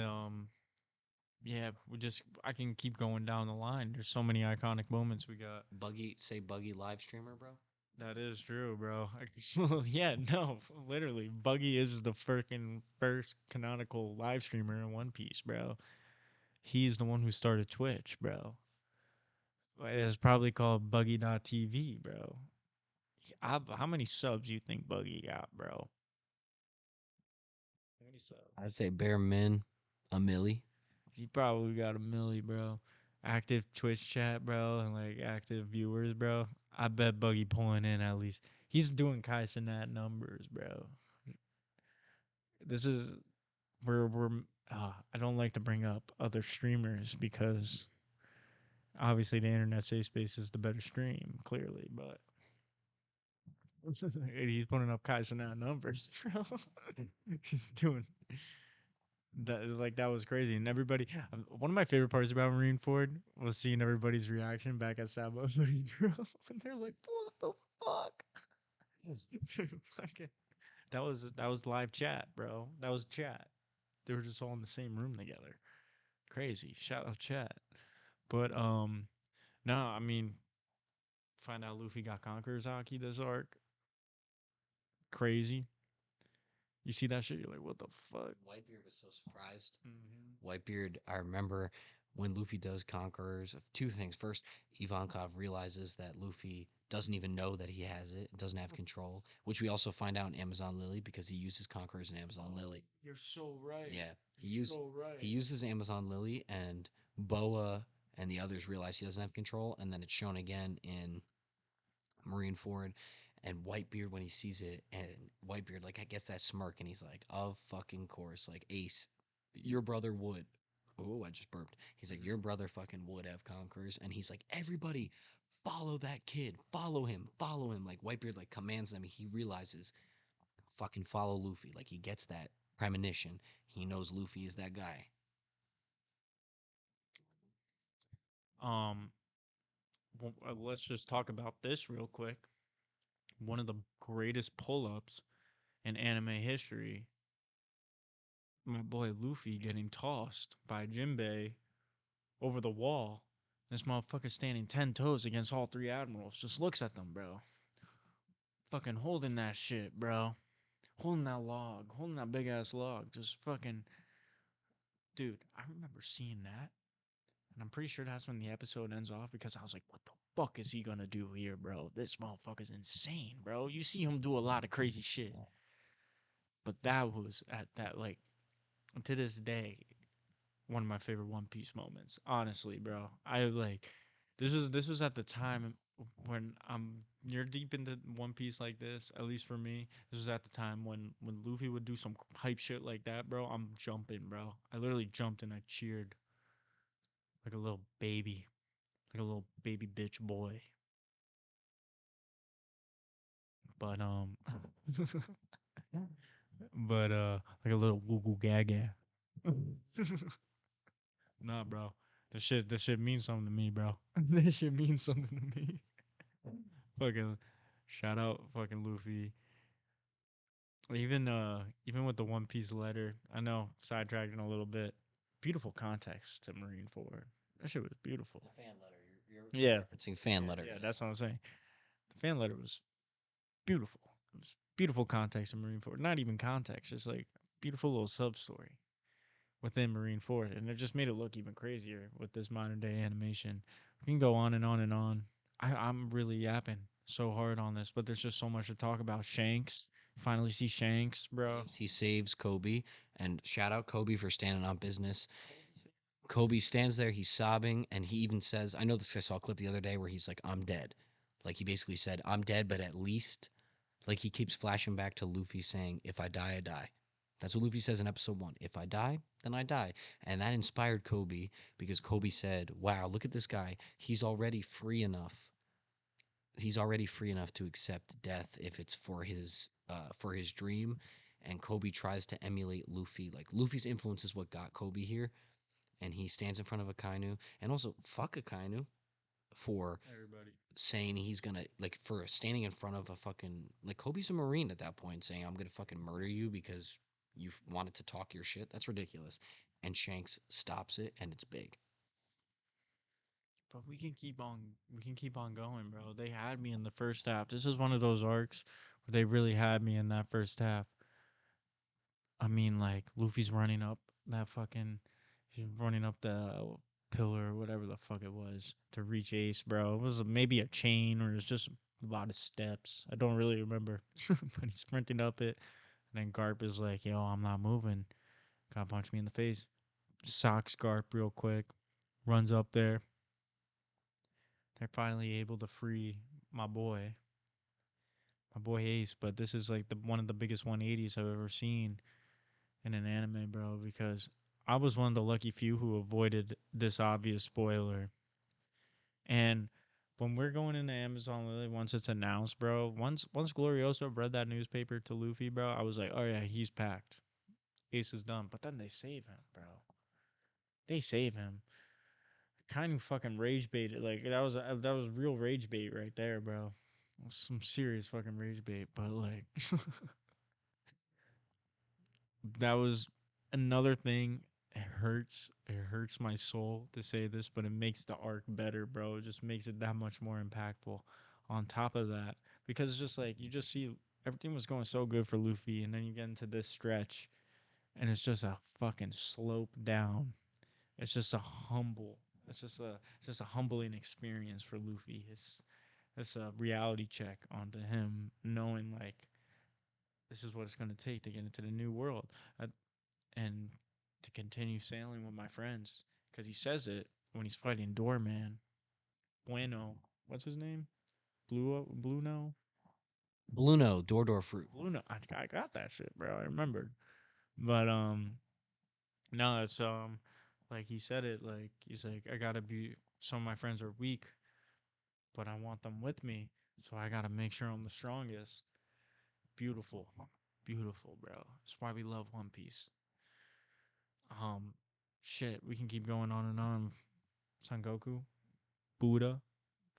Speaker 2: yeah, we just I can keep going down the line. There's so many iconic moments we got.
Speaker 1: Buggy live streamer, bro.
Speaker 2: That is true, bro. Yeah, no, literally, Buggy is the freaking first canonical live streamer in One Piece, bro. He's the one who started Twitch, bro. It's probably called Buggy.tv, bro. How many subs you think Buggy got, bro? How many subs?
Speaker 1: I'd say bare min, a milli.
Speaker 2: He probably got a milli, bro. Active Twitch chat, bro, and like active viewers, bro. I bet Buggy pulling in at least. He's doing Kaisenat numbers, bro. This is we're. I don't like to bring up other streamers because obviously the internet safe space is the better stream, clearly, but he's putting up Kaisenat numbers, bro. He's doing that like that was crazy, and everybody. One of my favorite parts about Marineford was seeing everybody's reaction back at Sabaody, and they're like, "What the fuck?" Fucking- that was live chat, bro. That was chat. They were just all in the same room together. Crazy. Shout out chat. But no, I mean, find out Luffy got Conqueror's Haki this arc. Crazy. You see that shit, you're like, what the fuck?
Speaker 1: Whitebeard was so surprised. Whitebeard, I remember when Luffy does Conquerors, two things. First, Ivankov realizes that Luffy doesn't even know that he has it, doesn't have control, which we also find out in Amazon Lily because he uses Conquerors in Amazon Lily.
Speaker 2: You're so right.
Speaker 1: Yeah,
Speaker 2: So right.
Speaker 1: he uses Amazon Lily, and Boa and the others realize he doesn't have control, and then it's shown again in Marineford. And Whitebeard, when he sees it, and Whitebeard, like, I guess that smirk, and he's like, of fucking course, like, Ace, your brother would. Oh, I just burped. He's like, your brother fucking would have conquerors. And he's like, everybody, follow that kid. Follow him. Follow him. Like, Whitebeard, like, commands them. He realizes, fucking follow Luffy. Like, he gets that premonition. He knows Luffy is that guy.
Speaker 2: Um, let's just talk about this real quick. One of the greatest pull-ups in anime history. My boy Luffy getting tossed by Jinbei over the wall. This motherfucker standing 10 toes against all three admirals. Just looks at them, bro. Fucking holding that shit, bro. Holding that log. Holding that big ass log. Just fucking. Dude, I remember seeing that. And I'm pretty sure that's when the episode ends off because I was like, what the fuck is he gonna do here, bro? This motherfucker's insane, bro. You see him do a lot of crazy shit. But that was at that, like, to this day, one of my favorite One Piece moments. Honestly, bro. I like this was at the time when you're deep into One Piece like this, at least for me. This was at the time when Luffy would do some hype shit like that, bro. I'm jumping, bro. I literally jumped and I cheered like a little baby, like a little baby bitch boy. But like a little goo goo gaga. Nah, bro. This shit means something to me, bro. This shit means something to me. Fucking shout out fucking Luffy. Even with the One Piece letter, I know sidetracking a little bit. Beautiful context to Marine Forward. That shit was beautiful.
Speaker 1: The fan letter. You're
Speaker 2: Yeah.
Speaker 1: referencing fan letter.
Speaker 2: Yeah, that's what I'm saying. The fan letter was beautiful. It was beautiful context in Marine Forward. Not even context, just like beautiful little sub story within Marine Ford, and it just made it look even crazier with this modern day animation. We can go on and on and on. I'm really yapping. so hard on this, but there's just so much to talk about. Shanks, finally see Shanks, bro.
Speaker 1: He saves Kobe, and shout out Kobe for standing on business. Kobe stands there, he's sobbing, and he even says, I know this, I saw a clip the other day where he's like, I'm dead. Like he basically said, I'm dead, but at least, like he keeps flashing back to Luffy saying, if I die, I die. That's what Luffy says in episode 1. If I die, then I die. And that inspired Kobe because Kobe said, wow, look at this guy. He's already free enough. He's already free enough to accept death if it's for his dream. And Kobe tries to emulate Luffy. Like Luffy's influence is what got Kobe here, and he stands in front of Akainu, and also fuck Akainu for
Speaker 2: Everybody.
Speaker 1: saying he's gonna, like, for standing in front of a fucking, like, Kobe's a Marine at that point, saying I'm gonna fucking murder you because you wanted to talk your shit. That's ridiculous. And Shanks stops it, and it's big.
Speaker 2: But we can keep on going, bro. They had me in the first half. This is one of those arcs where they really had me in that first half. I mean, like Luffy's running up that fucking, he's running up the pillar or whatever the fuck it was to reach Ace, bro. It was maybe a chain or it's just a lot of steps. I don't really remember, but he's sprinting up it, and then Garp is like, "Yo, I'm not moving." God punch me in the face. Socks Garp real quick. Runs up there. They're finally able to free my boy, my boy Ace. But this is like the one of the biggest 180s I've ever seen in an anime, bro, because I was one of the lucky few who avoided this obvious spoiler. And when we're going into Amazon Lily, once it's announced, bro, once Glorioso read that newspaper to Luffy, bro, I was like, oh yeah, he's packed. Ace is done. But then they save him, bro. They save him. Kind of fucking rage baited. Like that was real rage bait right there, bro. Some serious fucking rage bait. But like that was another thing. It hurts. It hurts my soul to say this, but it makes the arc better, bro. It just makes it that much more impactful. On top of that, because it's just like you just see everything was going so good for Luffy, and then you get into this stretch, and it's just a fucking slope down. It's just a humble. It's just a humbling experience for Luffy. It's a reality check onto him, knowing like this is what it's gonna take to get into the new world. And to continue sailing with my friends. Because he says it when he's fighting Doorman. Bueno. What's his name? Bluno?
Speaker 1: Bluno, Door Fruit.
Speaker 2: Bluno. I got that shit, bro. I remembered. But, no, it's, like he said it, like, he's like, I gotta be, some of my friends are weak, but I want them with me. So I gotta make sure I'm the strongest. Beautiful. Beautiful, bro. That's why we love One Piece. Um, shit, we can keep going on and on. Son Goku, Buddha,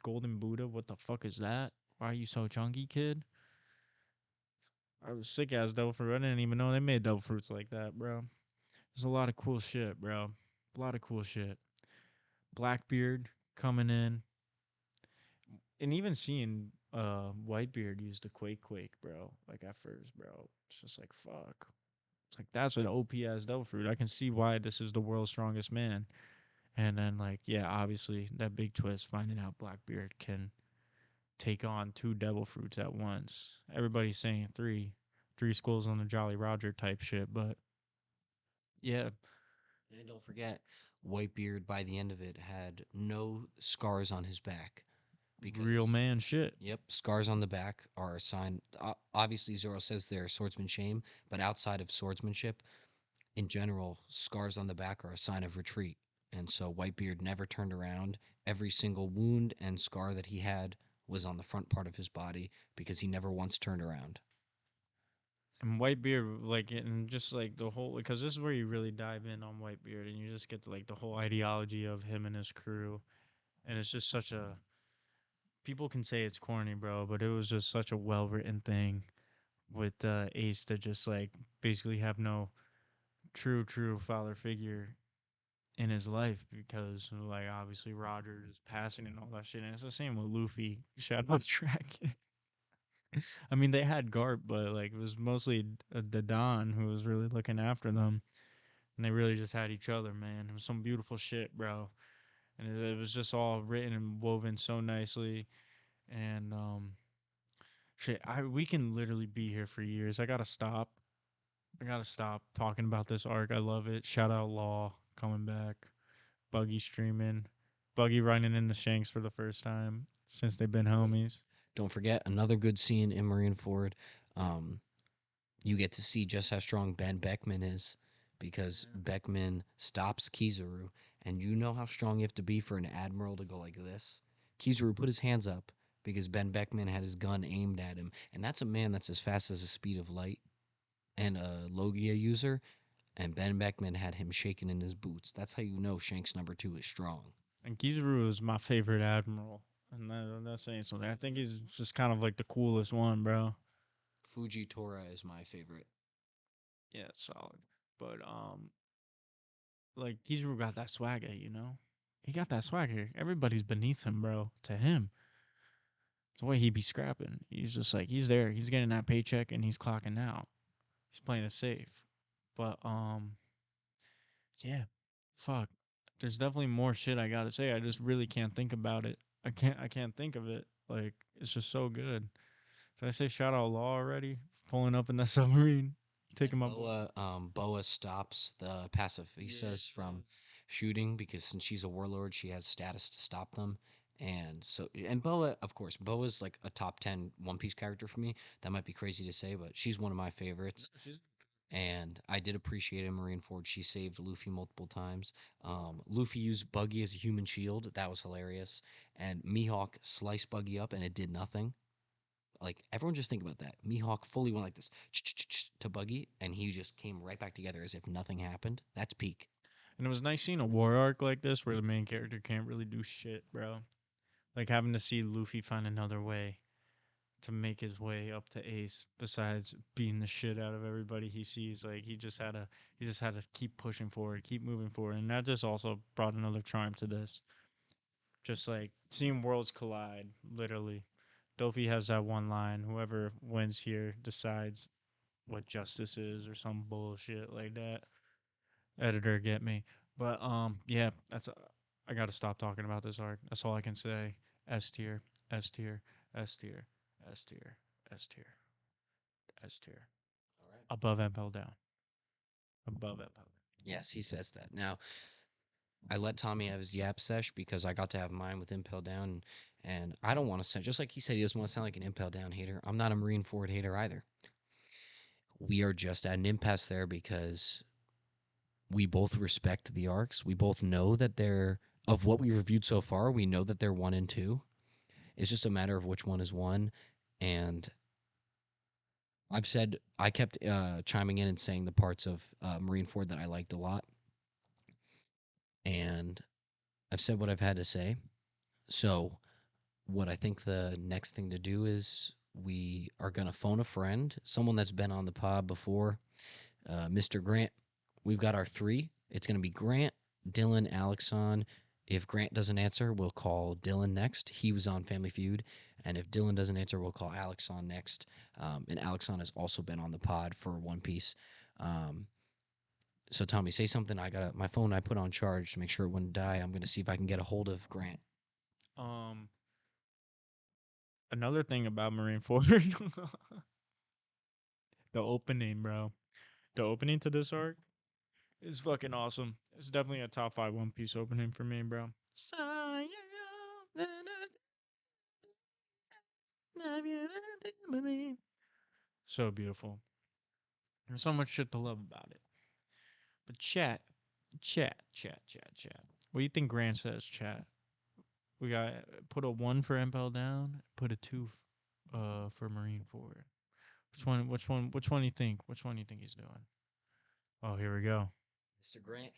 Speaker 2: Golden Buddha. What the fuck is that? Why are you so chunky, kid? I was sick ass devil fruit. I didn't even know they made devil fruits like that, bro. There's a lot of cool shit, bro. A lot of cool shit. Blackbeard coming in, and even seeing Whitebeard use the Quake, bro. Like at first, bro. It's just like fuck. It's like that's an OP ass devil fruit. I can see why this is the world's strongest man. And then like yeah, obviously that big twist, finding out Blackbeard can take on two devil fruits at once. Everybody's saying three skulls on the Jolly Roger type shit, but yeah,
Speaker 1: And don't forget, Whitebeard by the end of it had no scars on his back
Speaker 2: real
Speaker 1: because,
Speaker 2: man shit.
Speaker 1: yep, scars on the back are a sign. Obviously, Zoro says they're swordsman shame, but outside of swordsmanship, in general, scars on the back are a sign of retreat. And so Whitebeard never turned around. Every single wound and scar that he had was on the front part of his body because he never once turned around.
Speaker 2: And Whitebeard, like, and just like the whole, because this is where you really dive in on Whitebeard, and you just get to, like the whole ideology of him and his crew, and it's just such a. People can say it's corny, bro, but it was just such a well written thing with Ace to just like basically have no true father figure in his life because like obviously Roger is passing and all that shit. And it's the same with Luffy. Shout out Dragon. I mean they had Garp, but like it was mostly the Don who was really looking after them. And they really just had each other, man. It was some beautiful shit, bro. And it was just all written and woven so nicely. And shit, we can literally be here for years. I gotta stop. I gotta stop talking about this arc. I love it. Shout out Law coming back. Buggy streaming. Buggy running into Shanks for the first time since they've been homies.
Speaker 1: Don't forget another good scene in Marineford. Um, you get to see just how strong Ben Beckman is because Beckman stops Kizaru, and you know how strong you have to be for an admiral to go like this. Kizaru put his hands up because Ben Beckman had his gun aimed at him, and that's a man that's as fast as the speed of light and a Logia user, and Ben Beckman had him shaking in his boots. That's how you know Shanks #2 is strong.
Speaker 2: And Kizaru is my favorite admiral. And that's saying something. I think he's just kind of like the coolest one, bro.
Speaker 1: Fuji Tora is my favorite.
Speaker 2: Yeah, solid. But like Kizaru got that swagger, you know? He got that swagger. Everybody's beneath him, bro. To him. It's the way he be scrapping. He's just like he's there. He's getting that paycheck and he's clocking out. He's playing it safe. But yeah. Fuck. There's definitely more shit I gotta say. I just really can't think about it. I can't think of it. Like, it's just so good. Did I say shout out Law already? Pulling up in the submarine. Taking my
Speaker 1: Boa stops the pacifistas from shooting because since she's a warlord, she has status to stop them. And Boa, of course, Boa's like a top 10 One Piece character for me. That might be crazy to say, but she's one of my favorites.
Speaker 2: she's
Speaker 1: And I did appreciate in Marineford. She saved Luffy multiple times. Luffy used Buggy as a human shield. That was hilarious. And Mihawk sliced Buggy up and it did nothing. Like everyone just think about that. Mihawk fully went like this to Buggy, and he just came right back together as if nothing happened. That's peak.
Speaker 2: and it was nice seeing a war arc like this where the main character can't really do shit, bro. Like having to see Luffy find another way to make his way up to Ace besides beating the shit out of everybody he sees. Like he just had to keep pushing forward, keep moving forward. And that just also brought another charm to this. Just like seeing worlds collide, literally. Dofi has that one line, whoever wins here decides what justice is or some bullshit like that. Editor get me. But yeah, I gotta stop talking about this arc. That's all I can say. S tier, S tier, S tier, S tier, S tier, S tier.
Speaker 1: All right.
Speaker 2: Above MPEL down. Above MPEL.
Speaker 1: Yes, he says that. Now, I let Tommy have his yap sesh because I got to have mine with Impel Down, and I don't want to sound just like he said. He doesn't want to sound like an Impel Down hater. I'm not a Marineford hater either. We are just at an impasse there because we both respect the arcs. We both know that they're of what we reviewed so far. We know that they're 1 and 2. It's just a matter of which one is one, and I've said I kept chiming in and saying the parts of Marineford that I liked a lot, and I've said what I've had to say. So, what I think the next thing to do is we are gonna phone a friend, someone that's been on the pod before, Mr. Grant. We've got our three. It's gonna be Grant, Dylan, Alexon. If Grant doesn't answer, we'll call Dylan next. He was on Family Feud, and if Dylan doesn't answer, we'll call Alexon next. And Alexon has also been on the pod for One Piece. Um, so Tommy, say something. I got my phone. I put on charge to make sure it wouldn't die. I'm gonna see if I can get a hold of Grant.
Speaker 2: Um, Another thing about Marineford, the opening, bro. The opening to this arc is fucking awesome. It's definitely a top 5 One Piece opening for me, bro. So beautiful. There's so much shit to love about it. But chat. What do you think Grant says, chat? We got put a 1 for MPL down, put a 2 for Marine forward. Which one do you think? Which one do you think he's doing? Oh, here we go.
Speaker 1: Mr. Grant,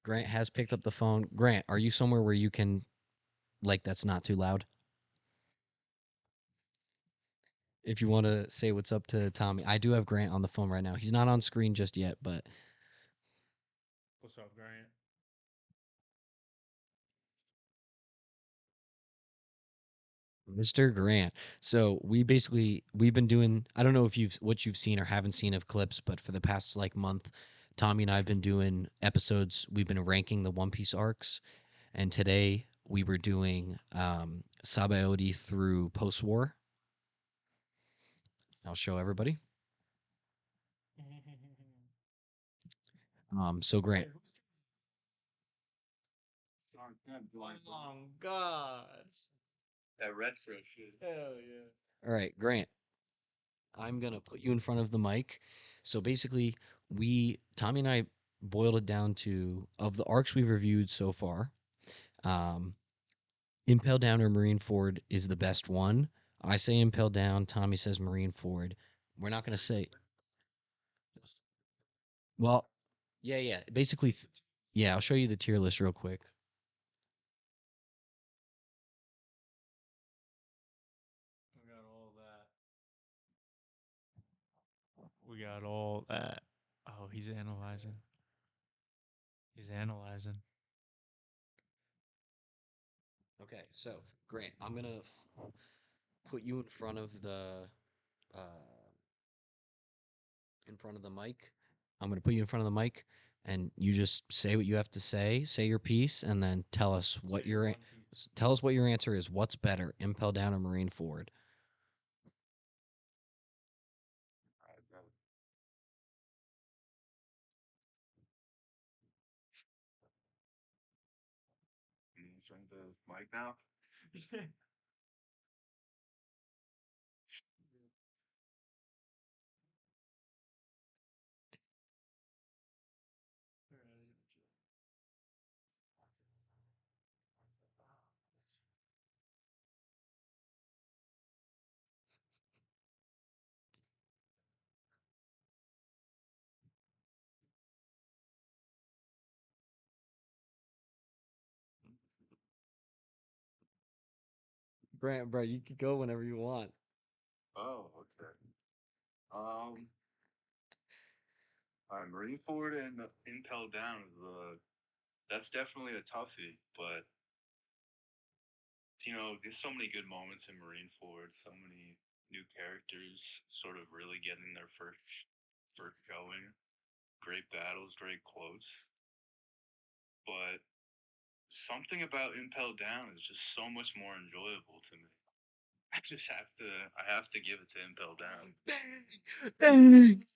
Speaker 1: Grant has picked up the phone. Grant, are you somewhere where you can like that's not too loud? If you want to say what's up to Tommy, I do have Grant on the phone right now. He's not on screen just yet, but
Speaker 2: What's up, Grant?
Speaker 1: Mr. Grant. So we've been doing I don't know if you've seen or haven't seen of clips, but for the past like month, Tommy and I've been doing episodes. We've been ranking the One Piece arcs, and today we were doing Sabaody through post-war. I'll show everybody. So Grant,
Speaker 2: Oh God.
Speaker 3: That retro shit.
Speaker 2: Hell yeah.
Speaker 1: all right, Grant, I'm gonna put you in front of the mic. So basically, Tommy and I boiled it down to of the arcs we've reviewed so far. Impel Down or Marine Ford is the best one. I say Impel Down. Tommy says Marine Ford. We're not gonna say. Well, yeah. Basically, yeah. I'll show you the tier list real quick.
Speaker 2: We got all that. We got all that. Oh, he's analyzing. He's analyzing.
Speaker 1: Okay, so Grant, I'm gonna put you uh, in front of the mic. I'm gonna put you in front of the mic, and you just say what you have to say. Say your piece, and then tell us what tell us what your answer is. What's better, Impel Down or Marine Ford?
Speaker 3: In front of the mic now.
Speaker 1: Grant, bro, you can go whenever you want.
Speaker 3: Oh, okay. All right, Marine Ford and Impel Down is that's definitely a toughie, but there's so many good moments in Marine Ford, so many new characters sort of really getting their first showing. Great battles, great quotes. But something about Impel Down is just so much more enjoyable to me. I have to give it to Impel Down.
Speaker 1: Bang,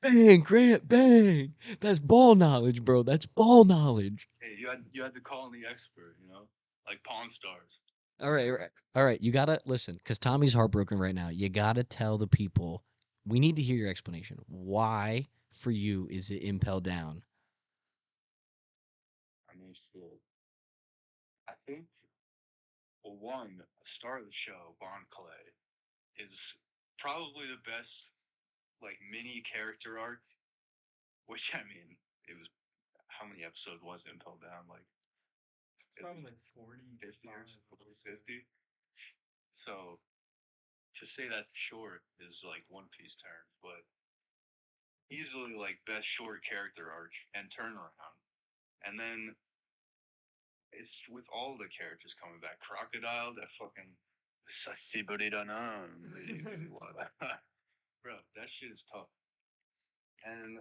Speaker 1: bang, Grant, bang. That's ball knowledge, bro. That's ball knowledge.
Speaker 3: Hey, you had to call in the expert, like Pawn Stars.
Speaker 1: All right. You gotta listen, because Tommy's heartbroken right now. You gotta tell the people. We need to hear your explanation. Why, for you, is it Impel Down?
Speaker 3: I mean, shit. I think, well, one, the star of the show, Bon Clay, is probably the best, like, mini character arc, which, I mean, it was, how many episodes was it Impel Down? Like,
Speaker 2: Probably like 40,
Speaker 3: 50 or 50. So, to say that's short is like One Piece terms, but easily, like, best short character arc and turnaround. And then it's with all the characters coming back. Crocodile, that fucking Sabaody, bro, that shit is tough. And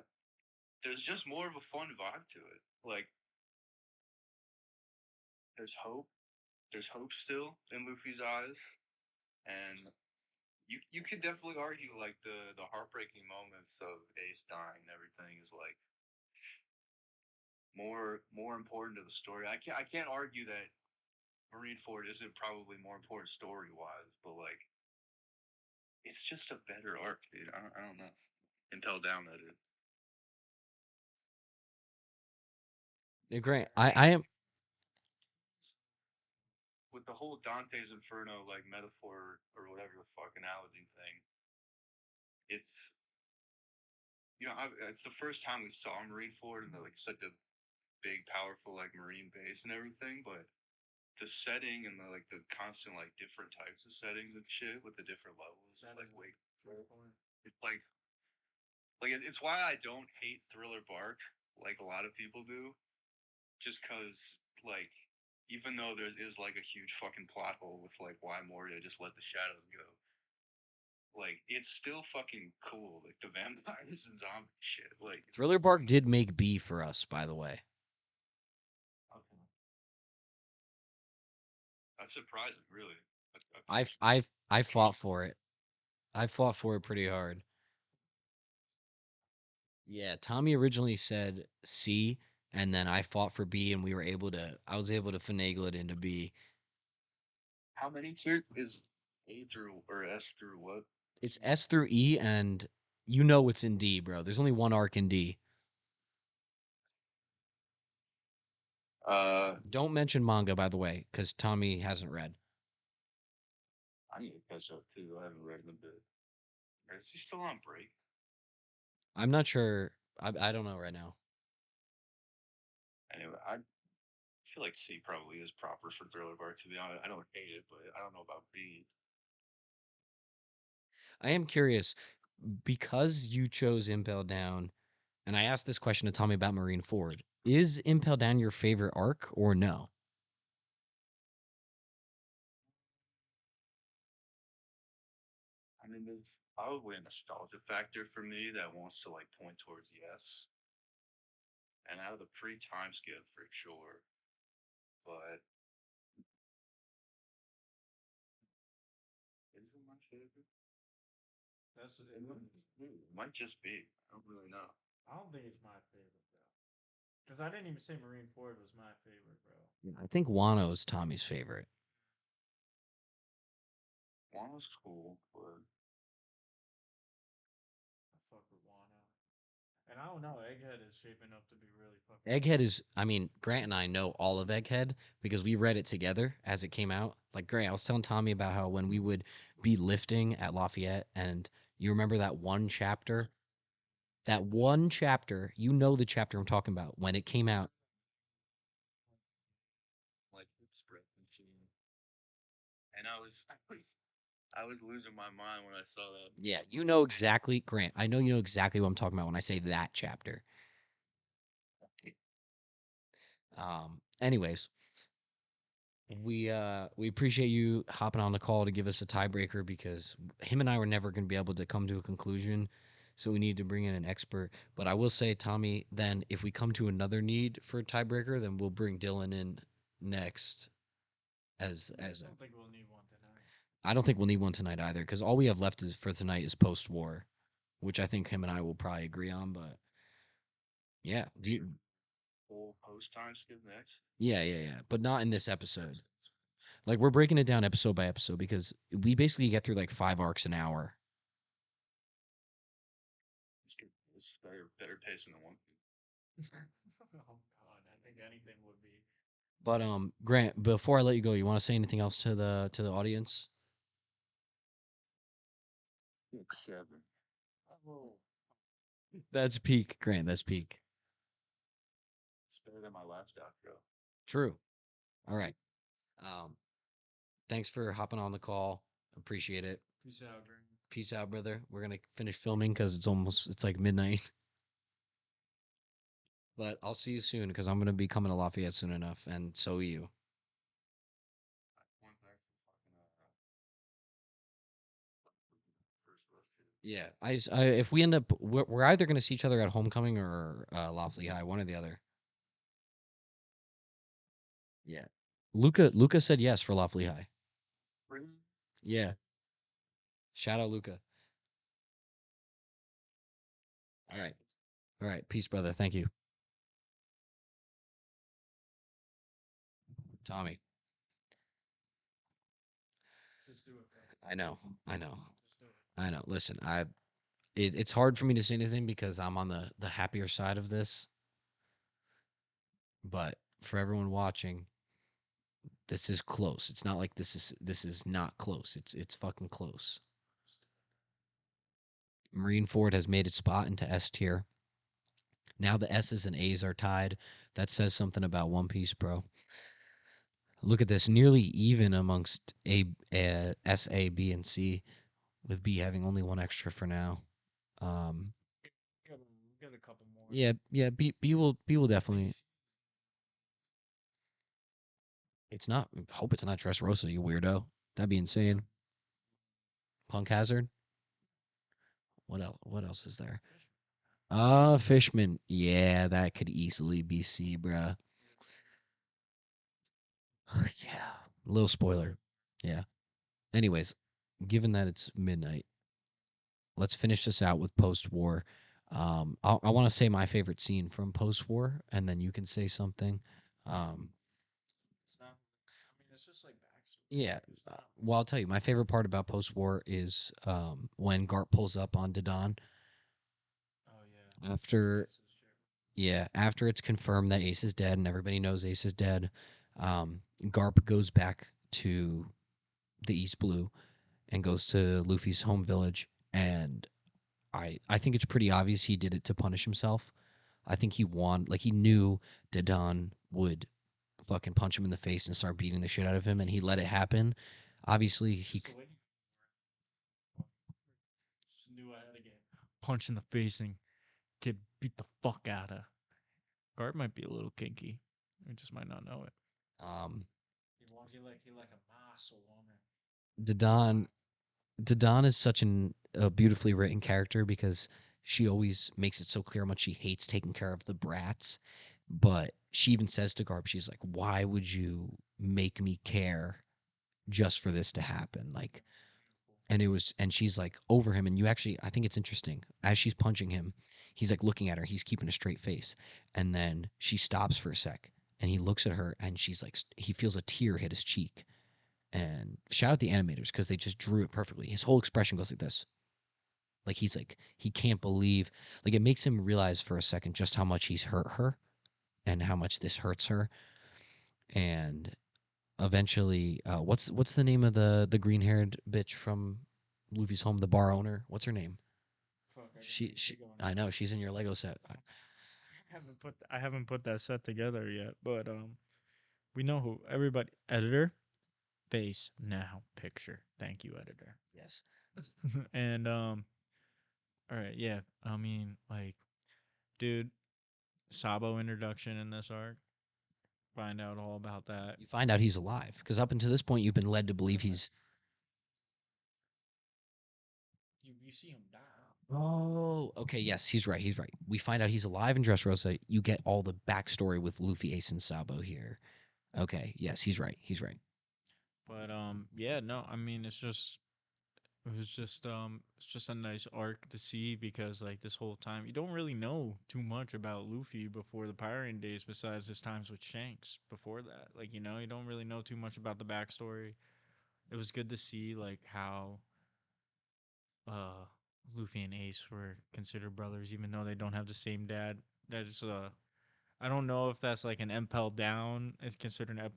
Speaker 3: there's just more of a fun vibe to it. Like, there's hope. There's hope still in Luffy's eyes, and you could definitely argue like the heartbreaking moments of Ace dying and everything is like more important to the story. I can't argue that Marineford isn't probably more important story wise, but like it's just a better arc, dude. I don't know. Impel Down, that is.
Speaker 1: Yeah, Grant, I am.
Speaker 3: With the whole Dante's Inferno like metaphor or whatever the fuck analogy thing, it's it's the first time we saw Marineford and like such a big, powerful like marine base and everything, but the setting and the constant like different types of settings and shit with the different levels, like wait, it's it's why I don't hate Thriller Bark like a lot of people do, just because like even though there is like a huge fucking plot hole with like why Moria just let the shadows go, like it's still fucking cool, like the vampires and zombie shit, like
Speaker 1: Thriller Bark did make B for us, by the way.
Speaker 3: okay.
Speaker 4: That's surprising, really.
Speaker 1: I fought for it. I fought for it pretty hard. Yeah, Tommy originally said C, and then I fought for B, and I was able to finagle it into B.
Speaker 4: How many tier is A through or S through what?
Speaker 1: It's S through E, and you know what's in D, bro. There's only one arc in D. Don't mention manga, by the way, because Tommy hasn't read.
Speaker 4: I need to catch up too. I haven't read in a bit. Is he still on break?
Speaker 1: I'm not sure. I don't know right now.
Speaker 4: Anyway, I feel like C probably is proper for Thriller Bar. To be honest, I don't hate it, but I don't know about B.
Speaker 1: I am curious because you chose Impel Down, and I asked this question to Tommy about Marine Ford. Is Impel Down your favorite arc or no?
Speaker 4: I mean, there's probably a nostalgia factor for me that wants to like point towards yes, and out of the pre-time skip for sure. But is it my favorite?
Speaker 2: That's it.
Speaker 4: It might just be. I don't really know.
Speaker 2: I don't think it's my favorite, bro. Because I didn't even say Marine Ford was my favorite, bro.
Speaker 1: I think Wano's Tommy's favorite.
Speaker 4: One was cool, but
Speaker 2: I fuck with Wano. And I don't know, Egghead is shaping up to be really fucking.
Speaker 1: Egghead is, I mean, Grant and I know all of Egghead because we read it together as it came out. Like, Grant, I was telling Tommy about how when we would be lifting at Lafayette, and you remember that one chapter? That one chapter, you know the chapter I'm talking about. When it came out,
Speaker 4: like spread machine. And I was losing my mind when I saw that.
Speaker 1: yeah, you know exactly, Grant, I know you know exactly what I'm talking about when I say that chapter. Anyways, we appreciate you hopping on the call to give us a tiebreaker because him and I were never going to be able to come to a conclusion, so we need to bring in an expert. But I will say, Tommy, then if we come to another need for a tiebreaker, then we'll bring Dylan in next. As
Speaker 2: I don't think we'll need one tonight.
Speaker 1: I don't think we'll need one tonight either because all we have left is for tonight is post war, which I think him and I will probably agree on. But yeah,
Speaker 4: Full post time skip next.
Speaker 1: yeah, but not in this episode. Like we're breaking it down episode by episode because we basically get through like 5 arcs an hour.
Speaker 4: It's better pacing than one.
Speaker 2: Oh god, I think anything would be.
Speaker 1: But Grant, before I let you go, you want to say anything else to the audience?
Speaker 4: 7.
Speaker 2: Oh.
Speaker 1: That's peak, Grant. That's peak.
Speaker 4: It's better than my last outro.
Speaker 1: True. All right. Um, thanks for hopping on the call. Appreciate it.
Speaker 2: Peace out, Green.
Speaker 1: Peace out, brother. We're gonna finish filming because it's like midnight. But I'll see you soon because I'm gonna be coming to Lafayette soon enough, and so are you.
Speaker 4: One back for fucking first rush shit.
Speaker 1: Yeah, if we end up, we're either gonna see each other at homecoming or Lofty High, one or the other. Yeah, Luca said yes for Lofty High.
Speaker 4: Really?
Speaker 1: Yeah, shout out Luca. All right, peace, brother. Thank you, Tommy.
Speaker 2: Just do it, bro.
Speaker 1: I know, I know,
Speaker 2: Just do it.
Speaker 1: I know. Listen, it's hard for me to say anything because I'm on the happier side of this. But for everyone watching, this is close. It's not like this is not close. It's fucking close. Marine Ford has made its spot into S tier. Now the S's and A's are tied. That says something about One Piece, bro. Look at this, nearly even amongst S, A, B, and C, with B having only one extra for now.
Speaker 2: Get a couple more.
Speaker 1: Yeah. B will definitely. It's not. Hope it's not Dressrosa, you weirdo. That'd be insane. Punk Hazard. What else? What else is there? Fishman. Yeah, that could easily be C, bruh. Yeah. Little spoiler. Yeah. Anyways, given that it's midnight, let's finish this out with post-war. I want to say my favorite scene from post-war, and then you can say something. Um,
Speaker 2: It's not. I mean, it's just like backstory.
Speaker 1: yeah.
Speaker 2: It's not.
Speaker 1: Well, I'll tell you, my favorite part about post-war is when Garp pulls up on Dodon
Speaker 2: Oh yeah.
Speaker 1: after,
Speaker 2: This is true.
Speaker 1: yeah, after it's confirmed that Ace is dead and everybody knows Ace is dead. Garp goes back to the East Blue and goes to Luffy's home village, and I think it's pretty obvious he did it to punish himself. I think he knew Dodon would fucking punch him in the face and start beating the shit out of him, and he let it happen. Obviously,
Speaker 2: Just the way just knew I had to get punched in the face and get beat the fuck out of. Guard might be a little kinky. We just might not know it.
Speaker 1: um,
Speaker 2: He like a muscle woman.
Speaker 1: Dodon Dodon is such a beautifully written character because she always makes it so clear how much she hates taking care of the brats. But she even says to Garp, she's like, "Why would you make me care just for this to happen?" Like, and she's like over him, and you actually, I think it's interesting as she's punching him, he's like looking at her, he's keeping a straight face, and then she stops for a sec, and he looks at her, and she's like, he feels a tear hit his cheek, and shout out the animators because they just drew it perfectly. His whole expression goes like this, like he's like he can't believe, like it makes him realize for a second just how much he's hurt her and how much this hurts her, and eventually, what's the name of the green haired bitch from Luffy's home, the bar owner? What's her name?
Speaker 2: Fuck, I got
Speaker 1: She
Speaker 2: Lego
Speaker 1: I
Speaker 2: now.
Speaker 1: know she's in your Lego set.
Speaker 2: I haven't put that set together yet, but we know who everybody editor face now picture. Thank you, editor.
Speaker 1: Yes.
Speaker 2: And all right, yeah. I mean, like, dude, Sabo introduction in this arc. Find out all about that.
Speaker 1: You find out he's alive because up until this point you've been led to believe he's.
Speaker 2: You see him die.
Speaker 1: Oh, okay. Yes, he's right. He's right. We find out he's alive in Dressrosa. You get all the backstory with Luffy, Ace, and Sabo here. Okay. Yes, he's right. He's right.
Speaker 2: But yeah, no, I mean it's just a nice arc to see because like this whole time you don't really know too much about Luffy before the Pirating Days besides his times with Shanks before that. Like, you don't really know too much about the backstory. It was good to see like how uh Luffy and Ace were considered brothers even though they don't have the same dad. That's I don't know if that's like an MPEL down is considered an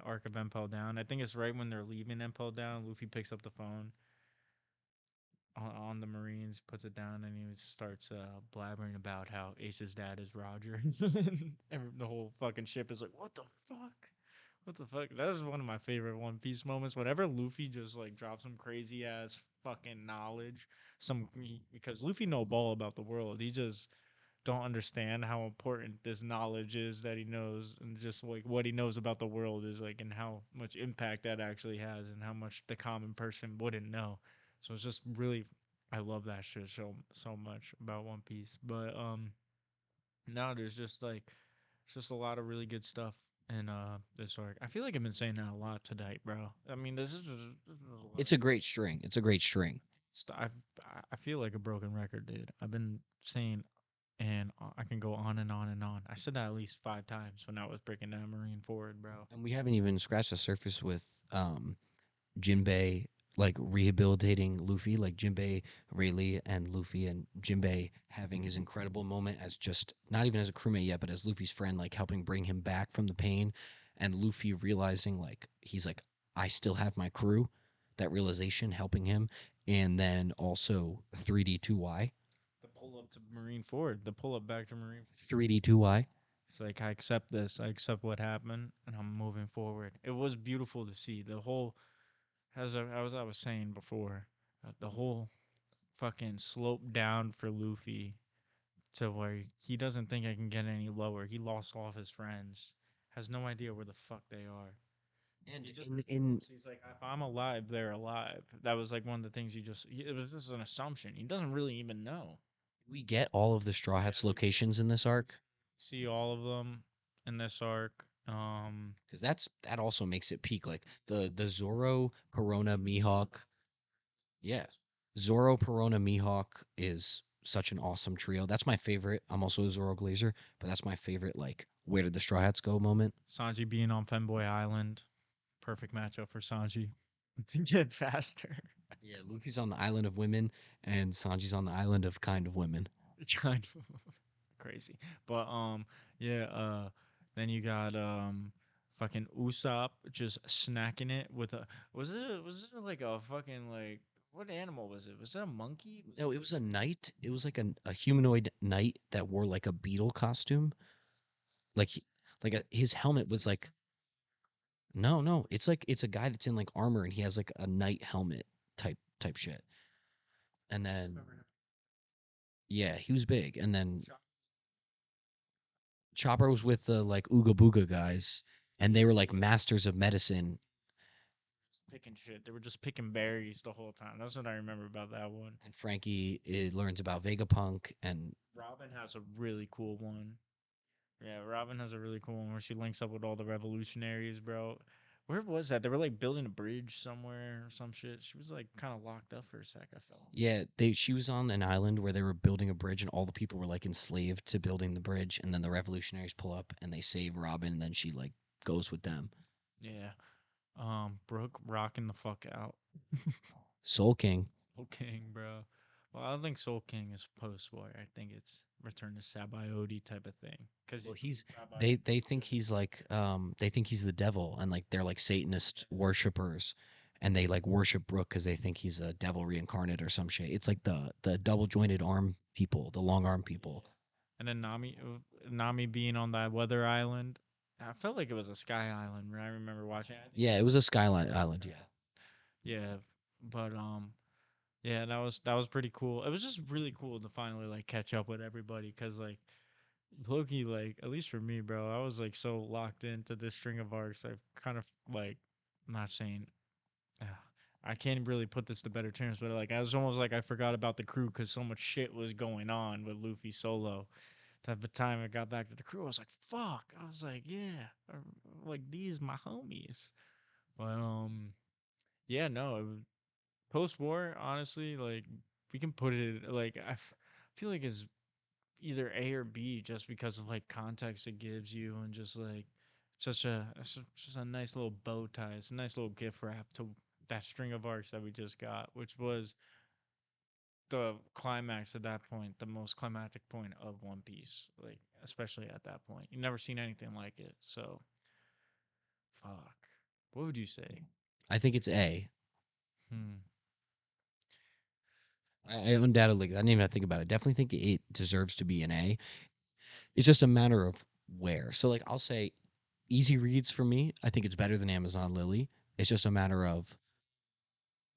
Speaker 2: arc of MPEL down. I think it's right when they're leaving MPEL down. Luffy picks up the phone on the Marines, puts it down, and he starts blabbering about how Ace's dad is Roger. And the whole fucking ship is like, what the fuck? What the fuck? That is one of my favorite One Piece moments. Whenever Luffy just like drops some crazy ass fucking knowledge, because Luffy know ball about the world. He just don't understand how important this knowledge is that he knows, and just like what he knows about the world is like, and how much impact that actually has, and how much the common person wouldn't know. So it's just really, I love that shit so much about One Piece. But now there's just like, it's just a lot of really good stuff in this arc. I feel like I've been saying that a lot tonight, bro. I mean, this is a lot
Speaker 1: It's
Speaker 2: of
Speaker 1: a great string. It's a great string.
Speaker 2: stuff. I feel like a broken record, dude. I've been saying and I can go on and on and on. I said that at least 5 times when I was breaking down Marine Forward, bro.
Speaker 1: And we haven't even scratched the surface with Jinbei like rehabilitating Luffy, like Jinbei, Rayleigh, and Luffy, and Jinbei having his incredible moment as just not even as a crewmate yet, but as Luffy's friend, like helping bring him back from the pain, and Luffy realizing like he's like, I still have my crew. That realization helping him, and then also 3D2Y,
Speaker 2: The pull up to Marine Forward, the pull up back to Marine.
Speaker 1: 3D2Y.
Speaker 2: It's like I accept this. I accept what happened, and I'm moving forward. It was beautiful to see the whole, as I was saying before, the whole fucking slope down for Luffy to where he doesn't think I can get any lower. He lost all of his friends, has no idea where the fuck they are.
Speaker 1: And
Speaker 2: He just
Speaker 1: in
Speaker 2: assumes he's like, if I'm alive, they're alive. That was like one of the things it was just an assumption. He doesn't really even know.
Speaker 1: we get all of the Straw Hats locations in this arc.
Speaker 2: See all of them in this arc.
Speaker 1: Because that also makes it peak. Like the Zoro, Perona, Mihawk. Yeah. Zoro, Perona, Mihawk is such an awesome trio. That's my favorite. I'm also a Zoro Glazer, but that's my favorite, like, where did the Straw Hats go moment.
Speaker 2: Sanji being on Femboy Island, perfect matchup for Sanji to get faster.
Speaker 1: Yeah, Luffy's on the island of women, and Sanji's on the island of kind of women.
Speaker 2: Kind of crazy, but yeah. Then you got fucking Usopp just snacking it with a was it like a fucking like what animal was it? Was it a monkey? Was
Speaker 1: No, it was a knight. It was like a humanoid knight that wore like a beetle costume. Like, his helmet was like, no, no, it's a guy that's in like armor and he has like a knight helmet type shit. And then yeah, he was big. And then Chopper was with the like Ooga Booga guys, and they were like masters of medicine.
Speaker 2: picking shit. They were just picking berries the whole time. That's what I remember about that one.
Speaker 1: And Frankie learns about Vegapunk, and
Speaker 2: Robin has a really cool one. Yeah, Robin has a really cool one where she links up with all the revolutionaries, bro. Where was that? They were like building a bridge somewhere or some shit. She was like kind of locked up for a sec, I felt.
Speaker 1: yeah, she was on an island where they were building a bridge, and all the people were like enslaved to building the bridge. And then the revolutionaries pull up and they save Robin, and then she like goes with them.
Speaker 2: Yeah. Brooke rocking the fuck out.
Speaker 1: Soul King.
Speaker 2: Soul King, bro. Well, I don't think Soul King is post war. I think it's Return to Sabaody type of thing. Cause
Speaker 1: Well, they think he's like they think he's the devil, and like they're like Satanist worshippers, and they like worship Brook because they think he's a devil reincarnate or some shit. It's like the double jointed arm people, the long arm people.
Speaker 2: and then Nami being on that weather island. I felt like it was a sky island. When I remember watching. I think
Speaker 1: Yeah, it was a skyline island. Yeah.
Speaker 2: yeah, but yeah, that was pretty cool. It was just really cool to finally like catch up with everybody because like Loki, like at least for me, bro, I was like so locked into this string of arcs. I've kind of like, I'm not saying, uh, I can't really put this to better terms, but like I was almost like I forgot about the crew because so much shit was going on with Luffy solo. That the time I got back to the crew, I was like, fuck. I was like, yeah, like these my homies. But yeah, no, post war, honestly, like we can put it like feel like it's either A or B just because of like context it gives you and just like just a nice little bow tie. It's a nice little gift wrap to that string of arcs that we just got, which was the climax at that point, the most climactic point of One Piece. Like especially at that point, you never seen anything like it. So fuck. What would you say?
Speaker 1: I think it's A.
Speaker 2: Hmm.
Speaker 1: I undoubtedly, I didn't even have to think about it. Definitely think it deserves to be an A. It's just a matter of where. So like I'll say easy reads for me. I think it's better than Amazon Lily. It's just a matter of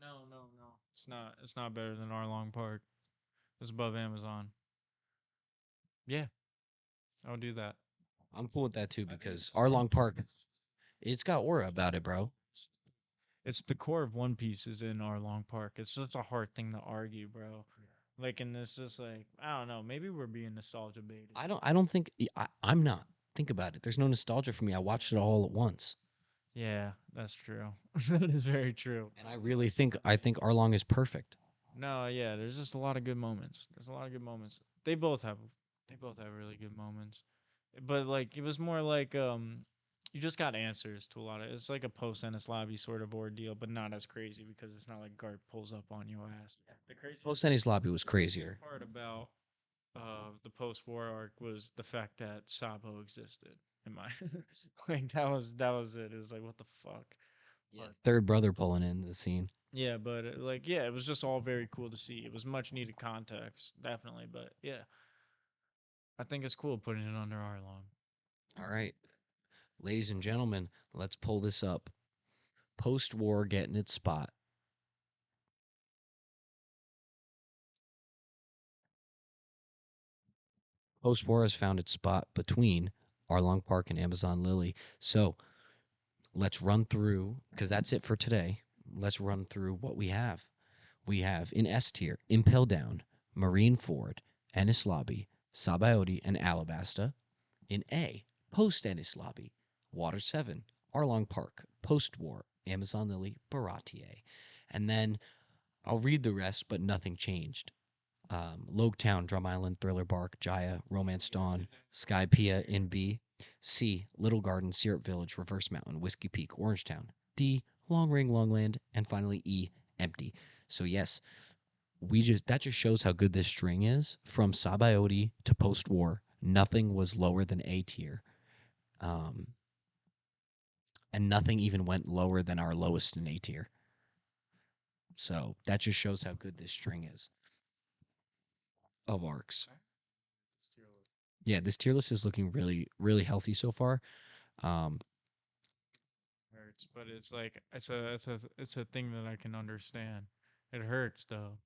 Speaker 2: No, no, no. It's not. It's not better than Arlong Park. It's above Amazon. Yeah, I'll do that.
Speaker 1: I'm cool with that too because Arlong Park, it's got aura about it, bro.
Speaker 2: It's the core of One Piece is in Arlong Park. It's such a hard thing to argue, bro. Like, and this just like I don't know. Maybe we're being nostalgia baited.
Speaker 1: I don't think I'm not. Think about it. There's no nostalgia for me. I watched it all at once.
Speaker 2: Yeah, that's true. That is very true.
Speaker 1: And I think Arlong is perfect.
Speaker 2: No, yeah, there's just a lot of good moments. There's a lot of good moments. They both have really good moments. But like it was more like you just got answers to a lot of it's like a post Ennis lobby sort of ordeal, but not as crazy because it's not like Garp pulls up on your ass. The crazy
Speaker 1: Post Ennis Lobby was crazier.
Speaker 2: part about the post war arc was the fact that Sabo existed in my like that was it. It was like what the fuck.
Speaker 1: Yeah.
Speaker 2: But
Speaker 1: Third brother pulling in the scene.
Speaker 2: yeah, but like yeah, it was just all very cool to see. It was much needed context, definitely. But yeah, I think it's cool putting it under Arlong.
Speaker 1: All right. Ladies and gentlemen, let's pull this up. Post war getting its spot. Post war has found its spot between Arlong Park and Amazon Lily. So let's run through, because that's it for today. Let's run through what we have. We have in S tier, Impel Down, Marine Ford, Ennis Lobby, Sabaody, and Alabasta. In A, post Ennis Lobby, Water 7, Arlong Park, Post War, Amazon Lily, Baratier. And then I'll read the rest, but nothing changed. Town, Drum Island, Thriller Bark, Jaya, Romance Dawn, Skypea in B. C. Little Garden, Syrup Village, Reverse Mountain, Whiskey Peak, Orangetown. D. Long Ring, Longland, and finally E. Empty. So yes, that just shows how good this string is. From Sabaody to post war, nothing was lower than A tier, um, and nothing even went lower than our lowest in A tier. So that just shows how good this string is of arcs. Yeah, this tier list is looking really, really healthy so far. Um,
Speaker 2: Hurts, but it's like it's a thing that I can understand. It hurts though.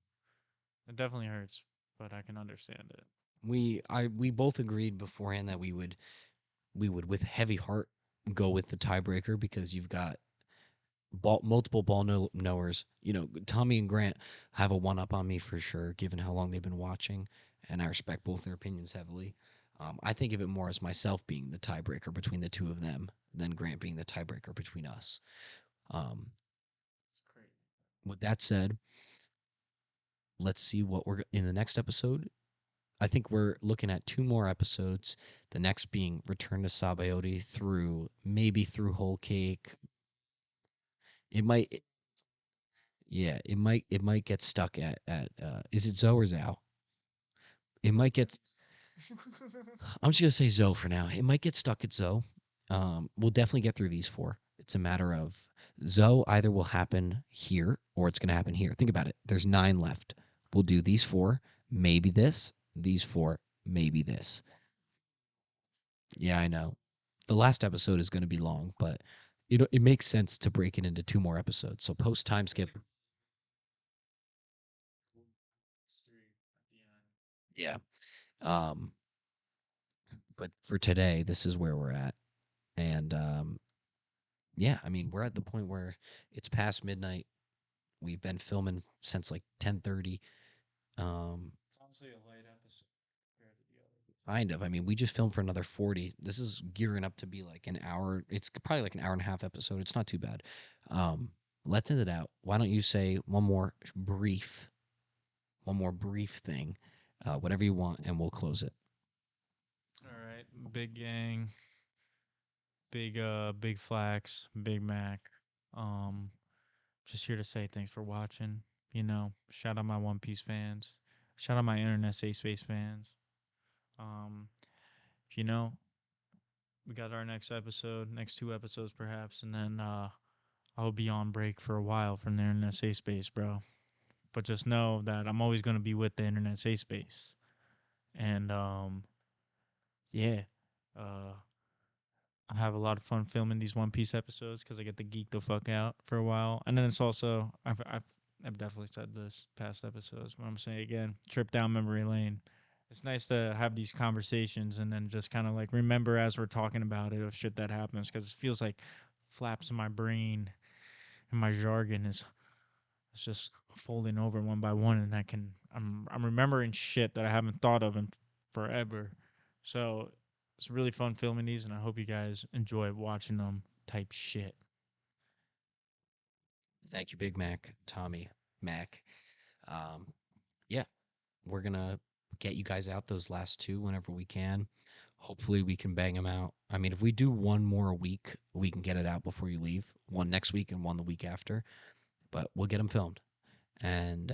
Speaker 2: It definitely hurts, but I can understand it.
Speaker 1: we both agreed beforehand that we would with heavy heart go with the tiebreaker because you've got multiple knowers. You know, Tommy and Grant have a one up on me for sure, given how long they've been watching, and I respect both their opinions heavily. I think of it more as myself being the tiebreaker between the two of them than Grant being the tiebreaker between us. Um,
Speaker 2: It's crazy.
Speaker 1: with that said, let's see what we're in the next episode. I think we're looking at two more episodes. The next being Return to Sabaody through maybe through Whole Cake. It might, yeah, it might get stuck at is it Zoe or Zhao? It might get. I'm just gonna say Zoe for now. It might get stuck at Zoe. We'll definitely get through these four. It's a matter of Zoe either will happen here or it's gonna happen here. Think about it. There's 9 left. We'll do these four, maybe this, these four, maybe this. Yeah, I know. The last episode is gonna be long, but it makes sense to break it into 2 more episodes. So post time skip. Yeah. Um, but for today, this is where we're at. And yeah, I mean, we're at the point where it's past midnight. We've been filming since like 10:30.
Speaker 2: It's honestly a light episode compared to the other.
Speaker 1: Kind of. I mean, we just filmed for another 40. This is gearing up to be like an hour. It's probably like an hour and a half episode. It's not too bad. Um, let's end it out. Why don't you say one more brief thing, whatever you want, and we'll close it.
Speaker 2: All right, big gang, big flax, Big Mac. Um, just here to say thanks for watching. You know, shout out my One Piece fans. Shout out my internet safe space fans. Um, you know, we got our next episode, next 2 episodes perhaps, and then I'll be on break for a while from the internet safe space, bro. But just know that I'm always gonna be with the internet safe space. And yeah, uh, I have a lot of fun filming these One Piece episodes because I get to geek the fuck out for a while. And then it's also I've definitely said this past episodes, but I'm saying it again, trip down memory lane. It's nice to have these conversations and then just kind of like remember as we're talking about it of shit that happens because it feels like flaps in my brain and my jargon is it's just folding over one by one, and I'm remembering shit that I haven't thought of in forever. So it's really fun filming these, and I hope you guys enjoy watching them. Type shit.
Speaker 1: Thank you, Big Mac, Tommy, Mac. Um, yeah, we're gonna get you guys out those last two whenever we can. Hopefully, we can bang them out. I mean, if we do one more a week, we can get it out before you leave. One next week and one the week after. But we'll get them filmed. And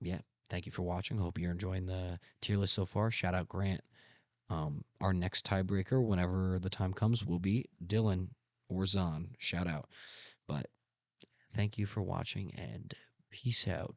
Speaker 1: yeah, thank you for watching. Hope you're enjoying the tier list so far. Shout out Grant. Our next tiebreaker, whenever the time comes, will be Dylan or Zahn. Shout out. But thank you for watching and peace out.